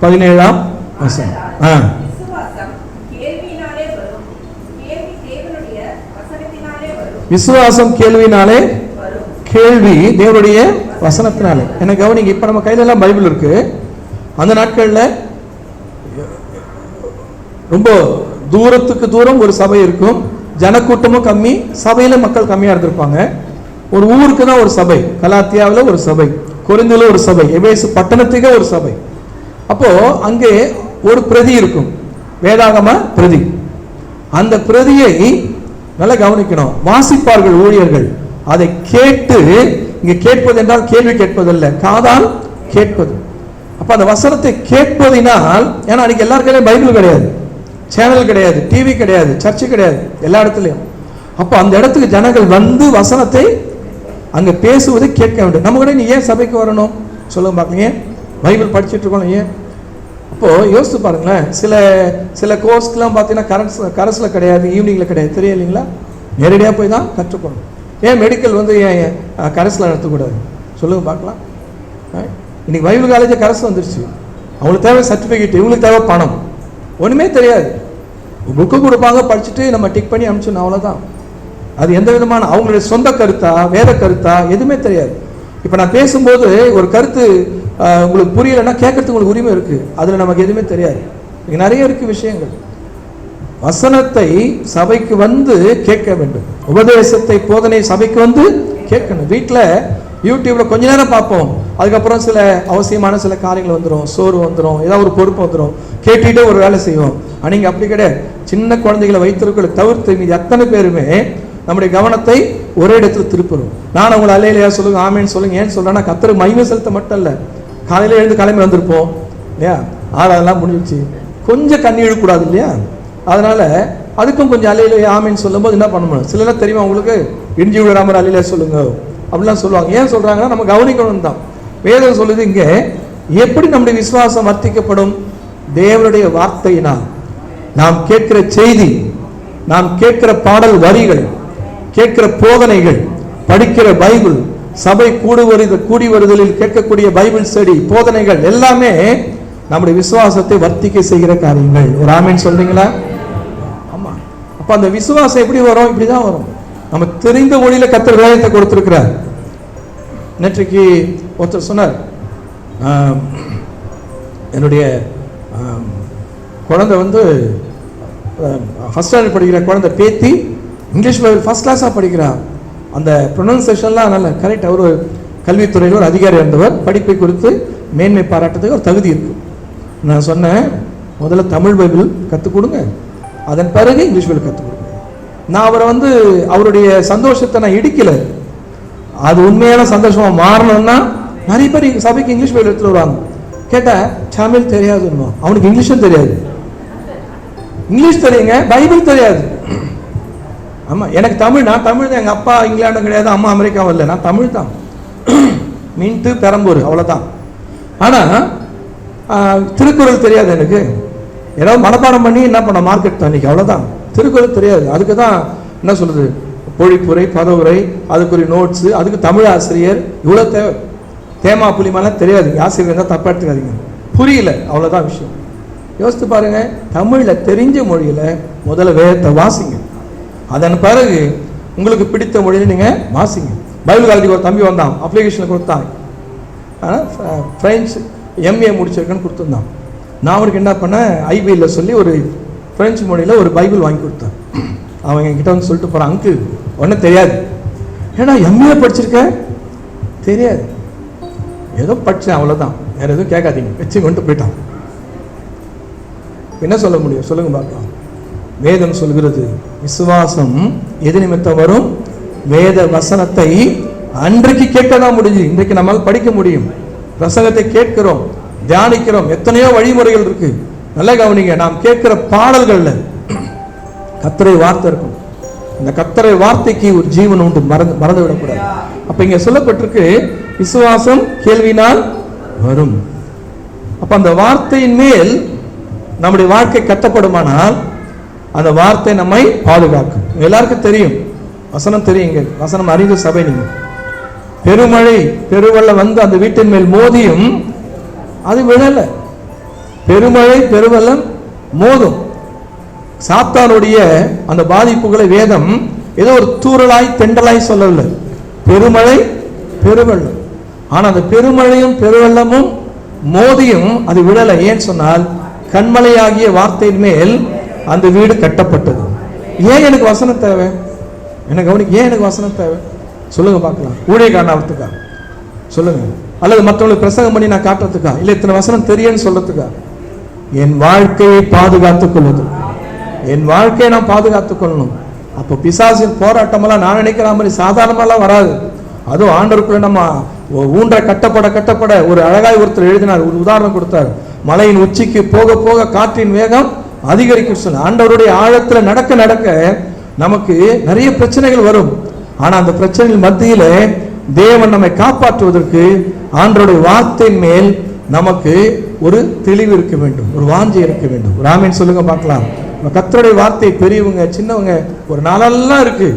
17ஆம் வசனம். விசுவாசம் கேள்வினாலே, கேள்வி தேவனுடைய வசனத்தினாலே. என்ன கவனிங்க, இப்ப நம்ம கையில எல்லாம் பைபிள் இருக்கு. அந்த நாட்கள்ல ரொம்ப தூரத்துக்கு தூரம் ஒரு சபை இருக்கும், ஜனக்கூட்டமும் கம்மி, சபையில மக்கள் கம்மியா இருந்திருப்பாங்க. ஒரு ஊருக்கு தான் ஒரு சபை, கலாத்தியாவில் ஒரு சபை, கொரிந்தில ஒரு சபை, எபேசு பட்டணத்துக்கு ஒரு சபை. அப்போ அங்கே ஒரு பிரதி இருக்கும், வேதாகம பிரதி. அந்த பிரதியை நல்லா கவனிக்கணும், வாசிப்பார்கள் ஊழியர்கள். அதை கேட்டு, இங்க கேட்பது என்றால் கேள்வி கேட்பதல்ல, காதால் கேட்பது. அப்ப அந்த வசனத்தை கேட்பதினால், ஏன்னா அன்னைக்கு எல்லாருக்கும் பைபிள் கிடையாது, சேனல் கிடையாது, டிவி கிடையாது, சர்ச்சு கிடையாது, எல்லா இடத்துலையும். அப்போ அந்த இடத்துக்கு ஜனங்கள் வந்து வசனத்தை அங்க பேசுவதை கேட்க வேண்டும். நம்ம கூட நீ ஏன் சபைக்கு வரணும் சொல்லுங்க பார்க்கலையே, பைபிள் படிச்சுட்டு இருக்கோம் ஏன்? அப்போ யோசித்து பாருங்களேன், சில கோர்ஸ்க்கெல்லாம் பார்த்தீங்கன்னா கரஸில் கிடையாது, ஈவினிங்கில் கிடையாது, தெரியும் இல்லைங்களா? நேரடியாக போய் தான் கற்றுக்கணும். ஏன் மெடிக்கல் ஏன் கரஸில் நடத்தக்கூடாது சொல்லுங்க பார்க்கலாம். இன்னைக்கு பைபிள் காலேஜ் கரஸ் வந்துருச்சு, அவங்களுக்கு தேவை சர்டிஃபிகேட், இவங்களுக்கு தேவை பணம், ஒன்றுமே தெரியாது. புக்கு கொடுப்பாங்க, படிச்சுட்டு நம்ம டிக் பண்ணி அனுப்பிச்சோம், அவ்வளோதான். அது எந்த விதமான அவங்களுடைய சொந்த கருத்தா வேத கருத்தா எதுவுமே தெரியாது. இப்போ நான் பேசும்போது ஒரு கருத்து உங்களுக்கு புரியலைன்னா கேட்கறதுக்கு உங்களுக்கு உரிமை இருக்கு, அதில் நமக்கு எதுவுமே தெரியாது. இங்கே நிறைய இருக்கு விஷயங்கள். வசனத்தை சபைக்கு வந்து கேட்க வேண்டும், உபதேசத்தை போதனை சபைக்கு வந்து கேட்கணும். வீட்டில் யூடியூப்ல கொஞ்ச நேரம் பார்ப்போம், அதுக்கப்புறம் சில அவசியமான சில காரியங்கள் வந்துடும், சோறு வந்துடும், ஏதாவது ஒரு பொறுப்பு வந்துடும், கேட்டுக்கிட்டே ஒரு வேலை செய்வோம். அன்னைக்கு அப்படி கிடையாது. சின்ன குழந்தைகளை வைத்திருக்கிற தவிர்த்து மீது அத்தனை பேருமே நம்முடைய கவனத்தை ஒரே இடத்துல திருப்பணும். நான் உங்களை அல்லையா சொல்லுங்க, ஆமேன்னு சொல்லுங்க. ஏன்னு சொல்றேன்னா கர்த்தருக்கு மகிமை செலுத்த மட்டும் இல்லை, காலையில எழுந்து கிளம்பி வந்திருப்போம் இல்லையா, அதெல்லாம் முடிஞ்சிச்சு, கொஞ்சம் கண்ணி இழுக்கூடாது இல்லையா? அதனால அதுக்கும் கொஞ்சம் அல்லையில ஆமேன்னு சொல்லும் போது என்ன பண்ணணும், சிலர் தெரியுமா உங்களுக்கு, இஞ்சி விழாம அல்லையில சொல்லுங்க அப்படிலாம் சொல்லுவாங்க. ஏன் சொல்றாங்கன்னா நம்ம கவனிக்கணும் தான். வேதம் சொல்லுது இங்கே எப்படி நம்முடைய விசுவாசம் வர்த்திக்கப்படும், தேவனுடைய வார்த்தையினால். நாம் கேட்கிற செய்தி, நாம் கேட்கிற பாடல் வரிகள், கேட்கிற போதனைகள், படிக்கிற பைபிள், சபை கூடி வருதலில் கேட்கக்கூடிய பைபிள் ஸ்டடி போதனைகள் எல்லாமே நம்முடைய விசுவாசத்தை வர்த்திக்க செய்கிற காரியங்கள். ஒரு ஆமேன் சொல்றீங்களா? ஆமா. அப்ப அந்த விசுவாசம் எப்படி வரும்? இப்படிதான் வரும். நம்ம தெரிந்த மொழியில கர்த்தர் வேதத்தை கொடுத்திருக்கிறார். நேற்றைக்கு ஒருத்தர் சொன்னார், என்னுடைய குழந்தை ஃபர்ஸ்ட் ஸ்டாண்டர்ட் படிக்கிற குழந்தை பேத்தி இங்கிலீஷ் பைபிள் ஃபர்ஸ்ட் கிளாஸாக படிக்கிறார். அந்த ப்ரொனன்சியேஷன்லாம் நல்ல கரெக்ட். அவர் கல்வித்துறையில் ஒரு அதிகாரி இருந்தவர், படிப்பை குறித்து மேன்மை பாராட்டுறதுக்கு ஒரு தகுதி இருக்கு. நான் சொன்னேன், முதல்ல தமிழ் பைபிள் கற்றுக் கொடுங்க, அதன் பிறகு இங்கிலீஷ் பைபிள் கற்றுக் கொடுங்க. நான் அவரை அவருடைய சந்தோஷத்தை நான் இடிக்கல. அது உண்மையான சந்தோஷமாக மாறணும்னா நிறைய பேர் சபைக்கு இங்கிலீஷ் பைபிள் எடுத்துட்டு வருவாங்க. கேட்டால் தமிழ் தெரியாதுன்னு, அவனுக்கு இங்கிலீஷும் தெரியாது. இங்கிலீஷ் தெரியுங்க, பைபிள் தெரியாது. ஆமாம், எனக்கு தமிழ், நான் தமிழ் தான். எங்கள் அப்பா இங்கிலாண்டும் கிடையாது, அம்மா அமெரிக்காவும் இல்லை, நான் தமிழ் தான். மீன்ட்டு பெரம்பூர் அவ்வளோதான். ஆனால் திருக்குறள் தெரியாது எனக்கு. ஏதாவது மனப்பாடம் பண்ணி என்ன பண்ண மார்க்கெட் அன்னைக்கு அவ்வளோதான். திருக்குறள் தெரியாது. அதுக்கு தான் என்ன சொல்கிறது, பொழிப்புரை, பதவுரை, அதுக்குரிய நோட்ஸு, அதுக்கு தமிழ் ஆசிரியர், இவ்வளோ தேவை. தேமா புலிமாலாம் தெரியாது. ஆசிரியர் தான் தப்பாக எடுத்துக்காதீங்க, புரியல, அவ்வளோதான் விஷயம். யோசித்து பாருங்க, தமிழில் தெரிஞ்ச மொழியில் முதல்ல வேதத்தை வாசிங்க. அதன் பிறகு உங்களுக்கு பிடித்த மொழியில் நீங்கள் வாசிங்க. பைபிள் காலேஜுக்கு ஒரு தம்பி வந்தான், அப்ளிகேஷனில் கொடுத்தான். ஆனால் ஃப்ரெஞ்சு எம்ஏ முடிச்சிருக்கேன்னு கொடுத்துருந்தான். நான் அவனுக்கு என்ன பண்ணேன், ஐபியில் சொல்லி ஒரு ஃப்ரெஞ்சு மொழியில் ஒரு பைபிள் வாங்கி கொடுத்தேன். அவன் என்கிட்ட வந்து சொல்லிட்டு போகிறான், அங்கு ஒன்றும் தெரியாது. ஏன்னா எம்ஏ படிச்சிருக்கேன், தெரியாது, ஏதோ படித்தேன் அவ்வளோதான், வேறு எதுவும் கேட்காதீங்க, வச்சு கொண்டு போயிட்டான். என்ன சொல்ல முடியும் சொல்லுங்க பார்க்கலாம். வேதம் சொல்கிறது, விசுவாசம் எது நிமித்தம் வரும்? வேத வசனத்தை அன்றைக்கு கேட்கதான் முடிஞ்சு. இன்றைக்கு நம்மால் படிக்க முடியும், பிரசங்கத்தை கேட்கிறோம், தியானிக்கிறோம், எத்தனையோ வழிமுறைகள் இருக்கு. நல்ல கவனிங்க, நாம் கேட்கிற பாடல்கள்ல கர்த்தருடைய வார்த்தை இருக்கும். இந்த கர்த்தருடைய வார்த்தைக்கு ஒரு ஜீவன் உண்டு, மறந்து விடக்கூடாது. அப்ப இங்க சொல்லப்பட்டிருக்கு, விசுவாசம் கேள்வினால் வரும். அப்ப அந்த வார்த்தையின் மேல் நம்முடைய வாழ்க்கை கட்டப்படுமானால் அந்த வார்த்தை நம்மை பாதுகாக்கும். எல்லாருக்கும் தெரியும், வசனம் தெரியுங்க, வசனம் அறிந்த சபை நீங்க. பெருமழை பெருவெள்ளம் வந்து அந்த வீட்டின் மேல் மோதியும் அது விழல. பெருமழை பெருவெள்ளம் மோதும். சாத்தானுடைய அந்த பாதிப்புகளை வேதம் ஏதோ ஒரு தூறலாய் தெண்டலாய் சொல்லவில்லை, பெருமழை பெருவெள்ளம். ஆனா அந்த பெருமழையும் பெருவெள்ளமும் மோதியும் அது விழலை. ஏன் சொன்னால், கண்மலையாகிய வார்த்தையின் மேல் அந்த வீடு கட்டப்பட்டது. ஏன் எனக்கு வசனம் தேவை? எனக்கு கவனிக்க, ஏன் எனக்கு வசனம் தேவை சொல்லுங்க பார்க்கலாம். ஊழியக்காரனாகிறதுக்கா சொல்லுங்க, அல்லது மற்றவங்களுக்கு பிரசங்கம் பண்ணி நான் காட்டுறதுக்கா, இல்லை இத்தனை வசனம் தெரியும்னு சொல்றதுக்கா? என் வாழ்க்கையை பாதுகாத்துக் கொள்வது, என் வாழ்க்கையை நான் பாதுகாத்துக் கொள்ளணும். அப்போ பிசாசின் போராட்டமெல்லாம் நான் நினைக்கிற மாதிரி சாதாரணமெல்லாம் வராது. அதுவும் ஆண்டவருக்குள்ள நம்ம ஊன்ற கட்டப்பட ஒரு அழகாய் ஒருத்தர் எழுதினார், ஒரு உதாரணம் கொடுத்தார். மலையின் உச்சிக்கு போக போக காற்றின் வேகம் அதிகரிக்கும் சொன்ன. ஆண்டவருடைய ஆழத்துல நடக்க நடக்க நமக்கு நிறைய பிரச்சனைகள் வரும். ஆனா அந்த பிரச்சனைகள் மத்தியில தேவன் நம்மை காப்பாற்றுவதற்கு ஆண்டவருடைய வார்த்தையின் மேல் நமக்கு ஒரு தெளிவு இருக்க வேண்டும், ஒரு வாஞ்சை இருக்க வேண்டும். ராமன் சொல்லுங்க பார்க்கலாம். கர்த்தருடைய வார்த்தை பெரியவங்க சின்னவங்க ஒரு நாளெல்லாம் இருக்கு.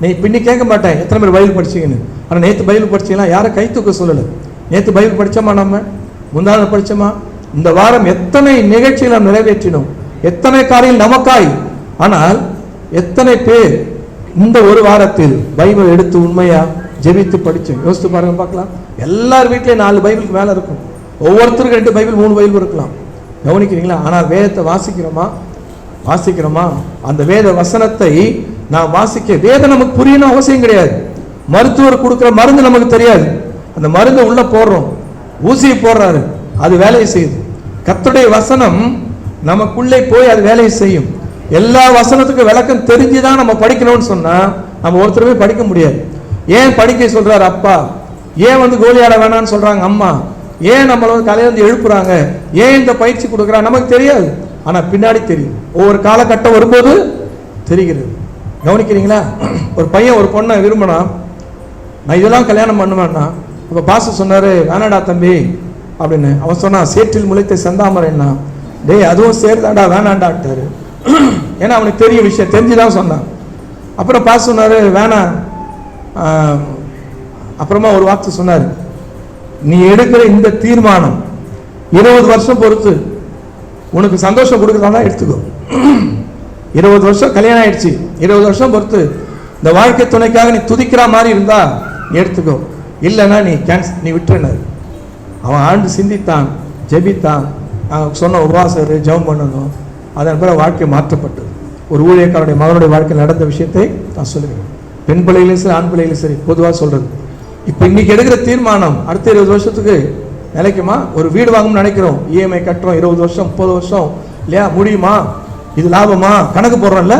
நீ பின்னி கேட்க மாட்டேன் எத்தனை பேர் பைபிள் படிச்சீங்கன்னு. ஆனால் நேற்று பைபிள் படிச்சீங்களா? யாரை கை தூக்க சொல்லலை. நேற்று பைபிள் படித்தோமா, நம்ம முந்தாள் படித்தோமா? இந்த வாரம் எத்தனை நிகழ்ச்சிகள் நாம் நிறைவேற்றினோம், எத்தனை காரியங்கள் நமக்காய். ஆனால் எத்தனை பேர் இந்த ஒரு வாரத்தில் பைபிள் எடுத்து உண்மையா ஜெபித்து படித்தோம்? யோசித்து பாருங்க பார்க்கலாம். எல்லார் வீட்லேயும் 4 பைபிளுக்கு மேலே இருக்கும். ஒவ்வொருத்தருக்கும் 2 பைபிள் 3 பைபிள் இருக்கலாம். கவனிக்கிறீங்களா? ஆனால் வேதத்தை வாசிக்கிறோமா? அந்த வேத வசனத்தை நான் வாசிக்க, வேதம் நமக்கு புரியணும் அவசியம் கிடையாது. மருத்துவர் கொடுக்குற மருந்து நமக்கு தெரியாது, அந்த மருந்து உள்ள போடுறோம், ஊசியை போடுறாரு, அது வேலையை செய்யுது. கர்த்தருடைய வசனம் நமக்குள்ளே போய் அது வேலையை செய்யும். எல்லா வசனத்துக்கும் விளக்கம் தெரிஞ்சுதான் நம்ம படிக்கணும்னு சொன்னா நம்ம ஒருத்தருமே படிக்க முடியாது. ஏன் படிக்க சொல்றாரு அப்பா? ஏன் கோலியாட வேணான்னு சொல்றாங்க அம்மா? ஏன் நம்மளை கலையில எழுப்புறாங்க? ஏன் இந்த பயிற்சி கொடுக்குறாங்க? நமக்கு தெரியாது, ஆனா பின்னாடி தெரியும். ஒவ்வொரு காலகட்டம் வரும்போது தெரிகிறது. கவனிக்கிறீங்களா? ஒரு பையன் ஒரு பொண்ணை விரும்பினா, நான் இதெல்லாம் கல்யாணம் பண்ணுவேன்னா, அப்போ பாச சொன்னாரு, வேணாடா தம்பி அப்படின்னு. அவன் சொன்னான், சேற்றில் முளைத்த செந்தாமரைன்னா, டேய் அதுவும் சேர்தாண்டா வேணாண்டாட்டாரு. ஏன்னா அவனுக்கு தெரிய விஷயம் தெரிஞ்சுதான் சொன்னான். அப்புறம் பாச சொன்னாரு வேணாம். அப்புறமா ஒரு வார்த்தை சொன்னாரு, நீ எடுக்கிற இந்த தீர்மானம் 20 வருஷம் பொறுத்து உனக்கு சந்தோஷம் கொடுக்குறதா எடுத்துக்கோ. 20 வருஷம் கல்யாணம் ஆயிடுச்சு, 20 வருஷம் பொறுத்து இந்த வாழ்க்கை துணைக்காக நீ துதிக்கிற மாதிரி இருந்தா எடுத்துக்கோ, இல்லைன்னா நீ விட்டுறினார். அவன் ஆண்டு சிந்தித்தான், ஜெபித்தான், சொன்ன உபவாசர் ஜெபம் பண்ணணும். அதன் பிறகு வாழ்க்கை மாற்றப்பட்டது. ஒரு ஊழியக்காரனுடைய மகனுடைய வாழ்க்கையில் நடந்த விஷயத்தை நான் சொல்லுகிறேன். பெண் பிள்ளைகளும் சரி ஆண் பிள்ளைகளும் சரி பொதுவாக சொல்றது. இப்போ இன்னைக்கு எடுக்கிற தீர்மானம் அடுத்த 20 வருஷத்துக்கு நிலைக்குமா? ஒரு வீடு வாங்கணும்னு நினைக்கிறோம், இஎம்ஐ கட்டுறோம், 20 வருஷம் 30 வருஷம் இல்லையா, முடியுமா? இது லாபமா? கணக்கு போடுறோம்ல.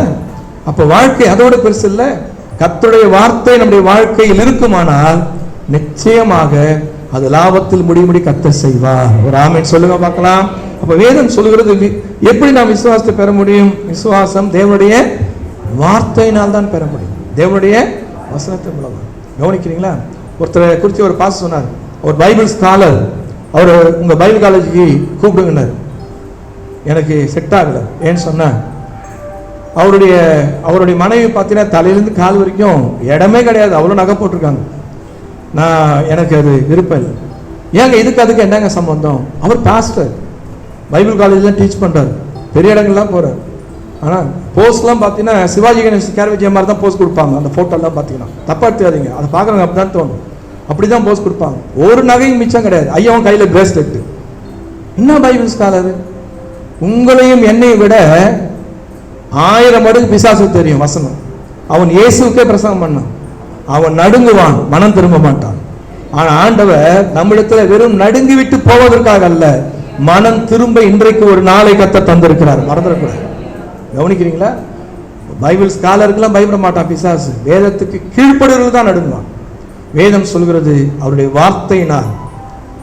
அப்போ வாழ்க்கை அதோட பெருசு இல்லை. கர்த்தருடைய வார்த்தை நம்முடைய வாழ்க்கையில் இருக்குமானால் நிச்சயமாக அது லாபத்தில் முடியும்படி கர்த்தர் செய்வார். ஒரு ஆமென் சொல்லுங்க பார்க்கலாம். அப்ப வேதம் சொல்லுகிறது, எப்படி நாம் விசுவாசத்தை பெற முடியும்? விசுவாசம் தேவனுடைய வார்த்தையினால் தான் பெற முடியும், தேவனுடைய வசனத்தின் மூலமாக. கவனிக்கிறீங்களா? ஒருத்தரை குறித்து ஒரு பாஸ் சொன்னார், ஒரு பைபிள் ஸ்காலர், அவர் உங்கள் பைபிள் காலேஜுக்கு கூப்பிடுங்கன்னார். எனக்கு செட் ஆகலை. ஏன்னு சொன்னேன், அவருடைய மனைவி பார்த்தீங்கன்னா தலையிலேருந்து கால் வரைக்கும் இடமே கிடையாது, அவ்வளோ நகை போட்டிருக்காங்க. எனக்கு அது விருப்பம் இல்லை. ஏங்க அதுக்கு என்னங்க சம்பந்தம்? அவர் பாஸ்டர், பைபிள் காலேஜ்லாம் டீச் பண்ணுறாரு, பெரிய இடங்கள்லாம் போகிறார். ஆனால் போஸ்ட்லாம் பார்த்தீங்கன்னா சிவாஜி கணேசன் கேர் விஜய் மாதிரி தான் போஸ்ட் கொடுப்பாங்க. அந்த ஃபோட்டோலாம் பார்த்தீங்கன்னா தப்பாக எடுத்துக்காதீங்க, அதை பார்க்குறவங்க அப்படி தான் தோணும், அப்படி தான் போஸ்ட் கொடுப்பாங்க. ஒரு நகையும் மிச்சம் கிடையாது. ஐயாவும் கையில் பிரேஸ்லெட். என்ன பைபிள் ஸ்காலர்? உங்களையும் என்னையும் விட 1000 மடங்கு பிசாசு தெரியும் வசனம். அவன் இயேசுக்கே பிரசங்கம் பண்ணான். அவன் நடுங்குவான், மனம் திரும்ப மாட்டான். ஆனா ஆண்டவர் நம்மிடத்துல வெறும் நடுங்கி விட்டு போவதற்காக அல்ல, மனம் திரும்ப இன்றைக்கு ஒரு நாளை கத்த தந்திருக்கிறார். மறந்துடக்கூடாது. கவனிக்கிறீங்களா? பைபிள் ஸ்காலருக்கெல்லாம் பயப்பட மாட்டான் பிசாசு. வேதத்துக்கு கீழ்ப்படுகிறது தான் நடுங்குவான். வேதம் சொல்கிறது அவருடைய வார்த்தையினால்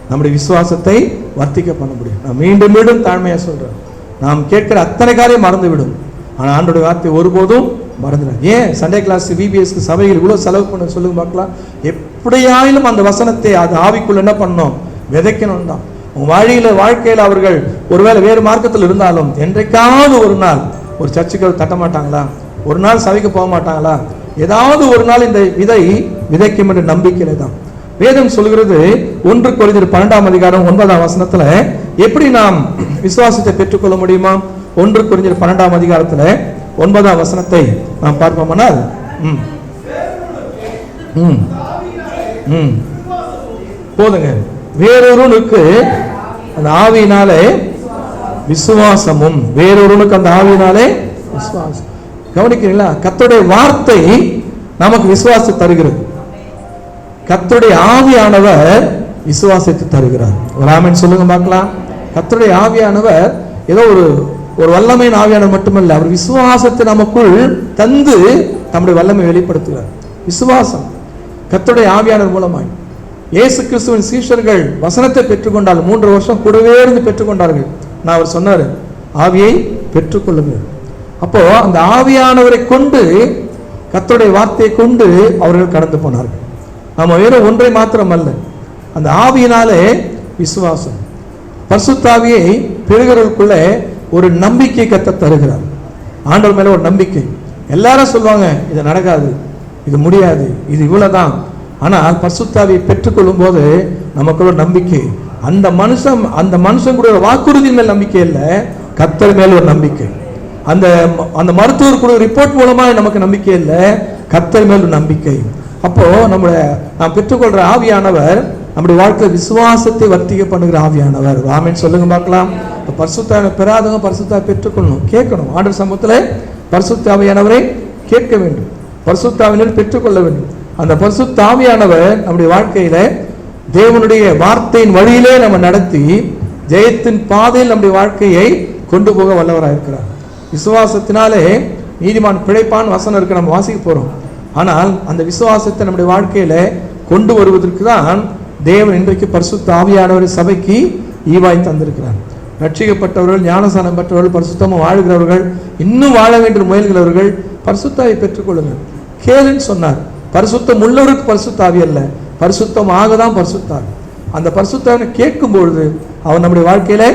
நம்முடைய விசுவாசத்தை வர்த்திக்க பண்ண முடியும். நான் மீண்டும் மீண்டும் தாழ்மையா சொல்றேன், நாம் கேட்கிற அத்தனை காரியம் மறந்துவிடும், ஆனால் ஆண்டோடைய வார்த்தை ஒருபோதும் மறந்துடாது. ஏன் சண்டே கிளாஸ் விபிஎஸ்க்கு சபைகள் இவ்வளோ செலவு பண்ண சொல்லுங்க பார்க்கலாம். எப்படியாயிலும் அந்த வசனத்தை அது ஆவிக்குள்ள என்ன பண்ணணும், விதைக்கணும் தான். உங்க வாழ்க்கையில் அவர்கள் ஒருவேளை வேறு மார்க்கத்தில் இருந்தாலும் என்றைக்காவது ஒரு நாள் ஒரு சர்ச்சுக்கு தட்ட மாட்டாங்களா? ஒரு நாள் சபைக்கு போக மாட்டாங்களா? ஏதாவது ஒரு நாள் இந்த விதை விதைக்கும் என்ற நம்பிக்கையில தான். வேதம் சொல்கிறது 1 கொரிந்தியர் 12ஆம் அதிகாரம் 9ஆம் வசனத்துல எப்படி நாம் விசுவாசத்தை பெற்றுக்கொள்ள முடியுமா? 1 கொரிந்தியர் 12ஆம் அதிகாரத்துல 9ஆம் வசனத்தை நாம் பார்ப்போமானால், போதுங்க. வேறொருவனுக்கு அந்த ஆவியினாலே விசுவாசமும், வேறொருவனுக்கு அந்த ஆவியினாலே விசுவாசம். கவனிக்கிறீங்களா? கர்த்தருடைய வார்த்தை நமக்கு விசுவாசத்தை தருகிறது. கர்த்தருடைய ஆவியானவர் விசுவாசத்தை தருகிறார். ஒரு ஆமென் சொல்லுங்க பார்க்கலாம். கர்த்தருடைய ஆவியானவர் ஏதோ ஒரு வல்லமையின் ஆவியானவர் மட்டுமல்ல, அவர் விசுவாசத்தை நமக்குள் தந்து நம்முடைய வல்லமை வெளிப்படுத்துகிறார். விசுவாசம் கர்த்தருடைய ஆவியானவர் மூலமாய். இயேசு கிறிஸ்துவின் சீஷர்கள் வசனத்தை பெற்றுக்கொண்டால் 3 வருஷம் கூடவே இருந்து பெற்றுக்கொண்டார்கள். நான் அவர் சொன்னார், ஆவியை பெற்றுக்கொள்ளுங்கள். அப்போ அந்த ஆவியானவரை கொண்டு, கர்த்தருடைய வார்த்தையை கொண்டு அவர்கள் கடந்து போனார்கள். நம்ம வேறு ஒன்றை மாத்திரம் அல்ல, அந்த ஆவியினாலே விசுவாசம். பரிசுத்த ஆவியை பெறுகிறவர்களுக்குள்ளே ஒரு நம்பிக்கை கர்த்தர் தருகிறார். ஆண்டவர் மேல ஒரு நம்பிக்கை. எல்லாரும் சொல்லுவாங்க இது நடக்காது, இது முடியாது, இது இவ்வளவுதான். ஆனால் பரிசுத்த ஆவியை பெற்றுக்கொள்ளும் போது நமக்கு ஒரு நம்பிக்கை. அந்த மனுஷன் கூட வாக்குறுதியின் மேல் நம்பிக்கை இல்லை, கர்த்தர் மேல் ஒரு நம்பிக்கை. அந்த மருத்துவர் கூட ரிப்போர்ட் மூலமா நமக்கு நம்பிக்கை இல்லை, கர்த்தர் மேல் ஒரு நம்பிக்கை. அப்போ நாம் பெற்றுக்கொள்ற ஆவியானவர் நம்முடைய வாழ்க்கை விசுவாசத்தை வர்த்திக்க பண்ணுகிற ஆவியானவர். ஆமென் சொல்லுங்க பார்க்கலாம். பரிசுத்த பெறாதவங்க பரிசுத்த பெற்றுக்கொள்ளணும், கேட்கணும். ஆண்டவர் சமூகத்தில் பரிசுத்த ஆவியானவரை கேட்க வேண்டும், பரிசுத்த ஆவியானவரை பெற்றுக்கொள்ள வேண்டும். அந்த பரிசுத்த ஆவியானவர் நம்முடைய வாழ்க்கையில தேவனுடைய வார்த்தையின் வழியிலே நம்ம நடத்தி ஜெயத்தின் பாதையில் நம்முடைய வாழ்க்கையை கொண்டு போக வல்லவராக இருக்கிறார். விசுவாசத்தினாலே நீதிமான் பிழைப்பான் வசனம் இருக்கு, நம்ம வாசிக்க போறோம். ஆனால் அந்த விசுவாசத்தை நம்முடைய வாழ்க்கையில கொண்டு வருவதற்கு தான் தேவன் இன்றைக்கு பரிசுத்த ஆவியானவரை சபைக்கு ஈவாய் தந்திருக்கிறார். ரட்சிக்கப்பட்டவர்கள், ஞானஸ்நானம் பெற்றவர்கள், பரிசுத்தமாக வாழ்கிறவர்கள், இன்னும் வாழ வேண்டும் முயல்கிறவர்கள் பரிசுத்தாவை பெற்றுக்கொள்ளுங்கள். கேளுன்னு சொன்னார். பரிசுத்தம் உள்ளவருக்கு பரிசுத்த ஆவி அல்ல, பரிசுத்தமாக தான் பரிசுத்தாவி. அந்த பரிசுத்தாவை கேட்கும் பொழுது அவர் நம்முடைய வாழ்க்கையில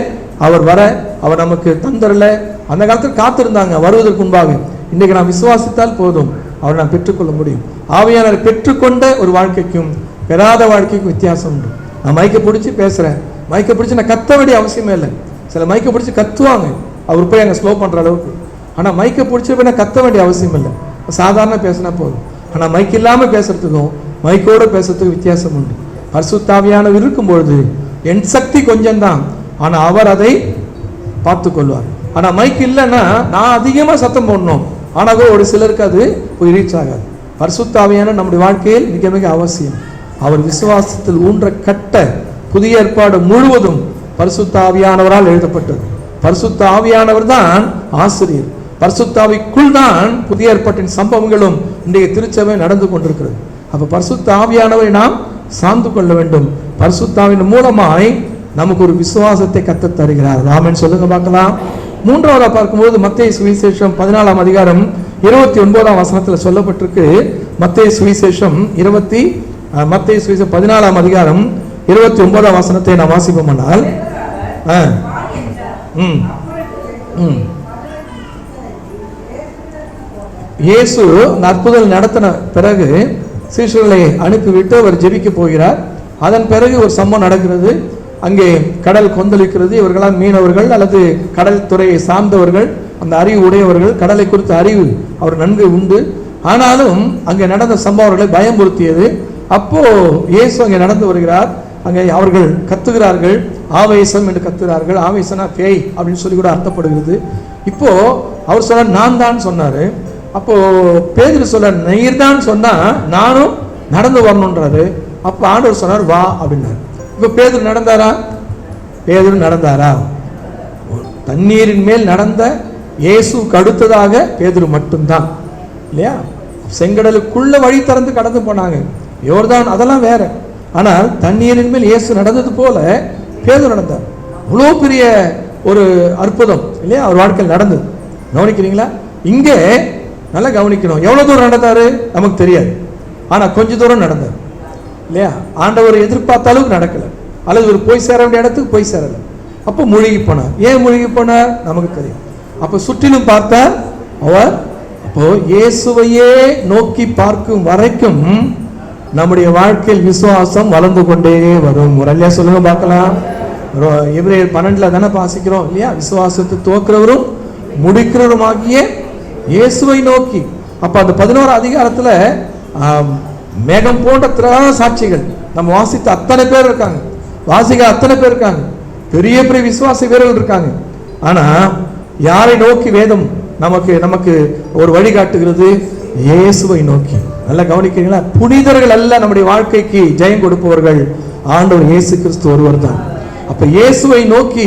அவர் நமக்கு தந்தரல. அந்த காலத்தில் காத்திருந்தாங்க வருவதற்கு முன்பாக. இன்றைக்கு நாம் விசுவாசித்தால் போதும், அவர் நாம் பெற்றுக்கொள்ள முடியும். ஆவியானவரை பெற்றுக்கொண்ட ஒரு வாழ்க்கைக்கும் பெறாத வாழ்க்கைக்கும் வித்தியாசம் உண்டு. நான் மைக்கை பிடிச்சி பேசுறேன், மைக்கை பிடிச்சி நான் கத்த வேண்டிய அவசியமே இல்லை. சில மைக்கை பிடிச்சி கத்துவாங்க, அவர் போய் அங்கே ஸ்லோ பண்ற அளவுக்கு. ஆனால் மைக்கை பிடிச்சி போய் நான் கத்த வேண்டிய அவசியம் இல்லை, சாதாரண பேசினா போதும். ஆனால் மைக் இல்லாமல் பேசுறதுக்கும் மைக்கோடு பேசுறதுக்கும் வித்தியாசம் உண்டு. பரிசுத்த ஆவியானவர் இருக்கும்பொழுது என் சக்தி கொஞ்சம்தான், ஆனால் அவர் அதை பார்த்து கொள்வார். ஆனால் மைக் இல்லைன்னா நான் அதிகமாக சத்தம் போடணும், ஆனால் ஒரு சிலருக்கு அது போய் ரீச் ஆகாது. பரிசுத்த ஆவியானவர் நம்முடைய வாழ்க்கையில் மிக மிக அவசியம். அவர் விசுவாசத்தில் ஊன்ற கட்ட புதிய ஏற்பாடு முழுவதும் பரிசுத்த ஆவியானவரால் எழுதப்பட்டது. பரிசுத்த ஆவியானவர் தான் ஆசிரியர். பரிசுத்த ஆவிக்குள் தான் புதிய ஏற்பாட்டின் சம்பவங்களும் இன்றைய திருச்சபை நடந்து கொண்டிருக்கிறது. அப்ப பரிசுத்த ஆவியானவரை நாம் சார்ந்து கொள்ள வேண்டும். பரிசுத்த ஆவியின் மூலமாய் நமக்கு ஒரு விசுவாசத்தை கத்த தருகிறார். ஆமென் சொல்லுங்க பார்க்கலாம். மூன்றாவதா பார்க்கும்போது மத்தேயு சுவிசேஷம் 14ஆம் அதிகாரம் 29ஆம் வசனத்தில் சொல்லப்பட்டிருக்கு. மத்தேயு சுவிசேஷம் 29 மத்தேயு சுவிசேஷம் 14ஆம் அதிகாரம் 29ஆம் வசனத்தை நாம் வாசிப்போமானால், இயேசு அற்புதம் நடத்தின பிறகு சீஷர்களை அனுப்பிவிட்டு அவர் ஜெபிக்க போகிறார். அதன் பிறகு ஒரு சம்பவம் நடக்கிறது. அங்கே கடல் கொந்தளிக்கிறது. இவர்களால் மீனவர்கள் அல்லது கடல் துறையை சார்ந்தவர்கள், அந்த அறிவு உடையவர்கள், கடலை குறித்த அறிவு அவர் நன்கு உண்டு. ஆனாலும் அங்கே நடந்த சம்பவங்களை பயமுறுத்தியது. அப்போ இயேசு அங்கே நடந்து வருகிறார். அங்கே அவர்கள் கத்துகிறார்கள், ஆவேசம் என்று கத்துகிறார்கள். ஆவேசனா பேய் அப்படின்னு சொல்லி கூட அர்த்தப்படுகிறது. இப்போ அவர் சொன்னார், நான் தான் சொன்னாரு. அப்போ பேதுரு சொல்றார், நீர் தான் சொன்னா நானும் நடந்து வரணுன்றாரு. அப்போ ஆண்டவர் சொன்னார், வா அப்படின்னாரு. இப்போ பேதுரு நடந்தாரா? பேதுரு நடந்தாரா? தண்ணீரின் மேல் நடந்த இயேசுக்கு அடுத்ததாக பேதுரு மட்டும்தான் இல்லையா? செங்கடலுக்குள்ள வழி திறந்து கடந்து போனாங்க. யோர்தான் அதெல்லாம் வேற. ஆனால் தண்ணீரின் மேல் இயேசு நடந்தது போல பேதுரு நடந்தார். இவ்வளோ பெரிய ஒரு அற்புதம் இல்லையா அவர் வாழ்க்கையில் நடந்தது. கவனிக்கிறீங்களா? இங்கே நல்லா கவனிக்கணும். எவ்வளவு தூரம் நடந்தாரு நமக்கு தெரியாது. ஆனா கொஞ்ச தூரம் நடந்தார் இல்லையா? ஆண்டவர் எதிர்பார்த்த அளவுக்கு நடக்கல, அல்லது ஒரு போய் சேர வேண்டிய இடத்துக்கு போய் சேரல. அப்போ மூழ்கி போனார். ஏன் மூழ்கி போனார் நமக்கு தெரியும். அப்ப சுற்றிலும் பார்த்தார் அவர். அப்போ இயேசுவையே நோக்கி பார்க்கும் வரைக்கும் நம்முடைய வாழ்க்கையில் விசுவாசம் வளர்ந்து கொண்டே வரும். ஒரு அல்லையா சொல்லுங்க பார்க்கலாம். எபிரேயர் 12 தானே வாசிக்கிறோம் இல்லையா? விசுவாசத்தை துவக்கிறவரும் முடிக்கிறவருமாகிய இயேசுவை நோக்கி. அப்ப அந்த 11ஆம் அதிகாரத்துல மேகம் போன்ற திரளான சாட்சிகள் நம்ம வாசித்த அத்தனை பேர் இருக்காங்க, வாசிக்க அத்தனை பேர் இருக்காங்க, பெரிய பெரிய விசுவாச வீரர்கள் இருக்காங்க. ஆனா யாரை நோக்கி வேதம் நமக்கு நமக்கு ஒரு வழிகாட்டுகிறது? இயேசுவை நோக்கி. நல்லா கவனிக்கிறீங்களா? புனிதர்கள் அல்ல நம்முடைய வாழ்க்கைக்கு ஜெயம் கொடுப்பவர்கள், ஆண்டவர் இயேசு கிறிஸ்து ஒருவர் தான். அப்ப இயேசுவை நோக்கி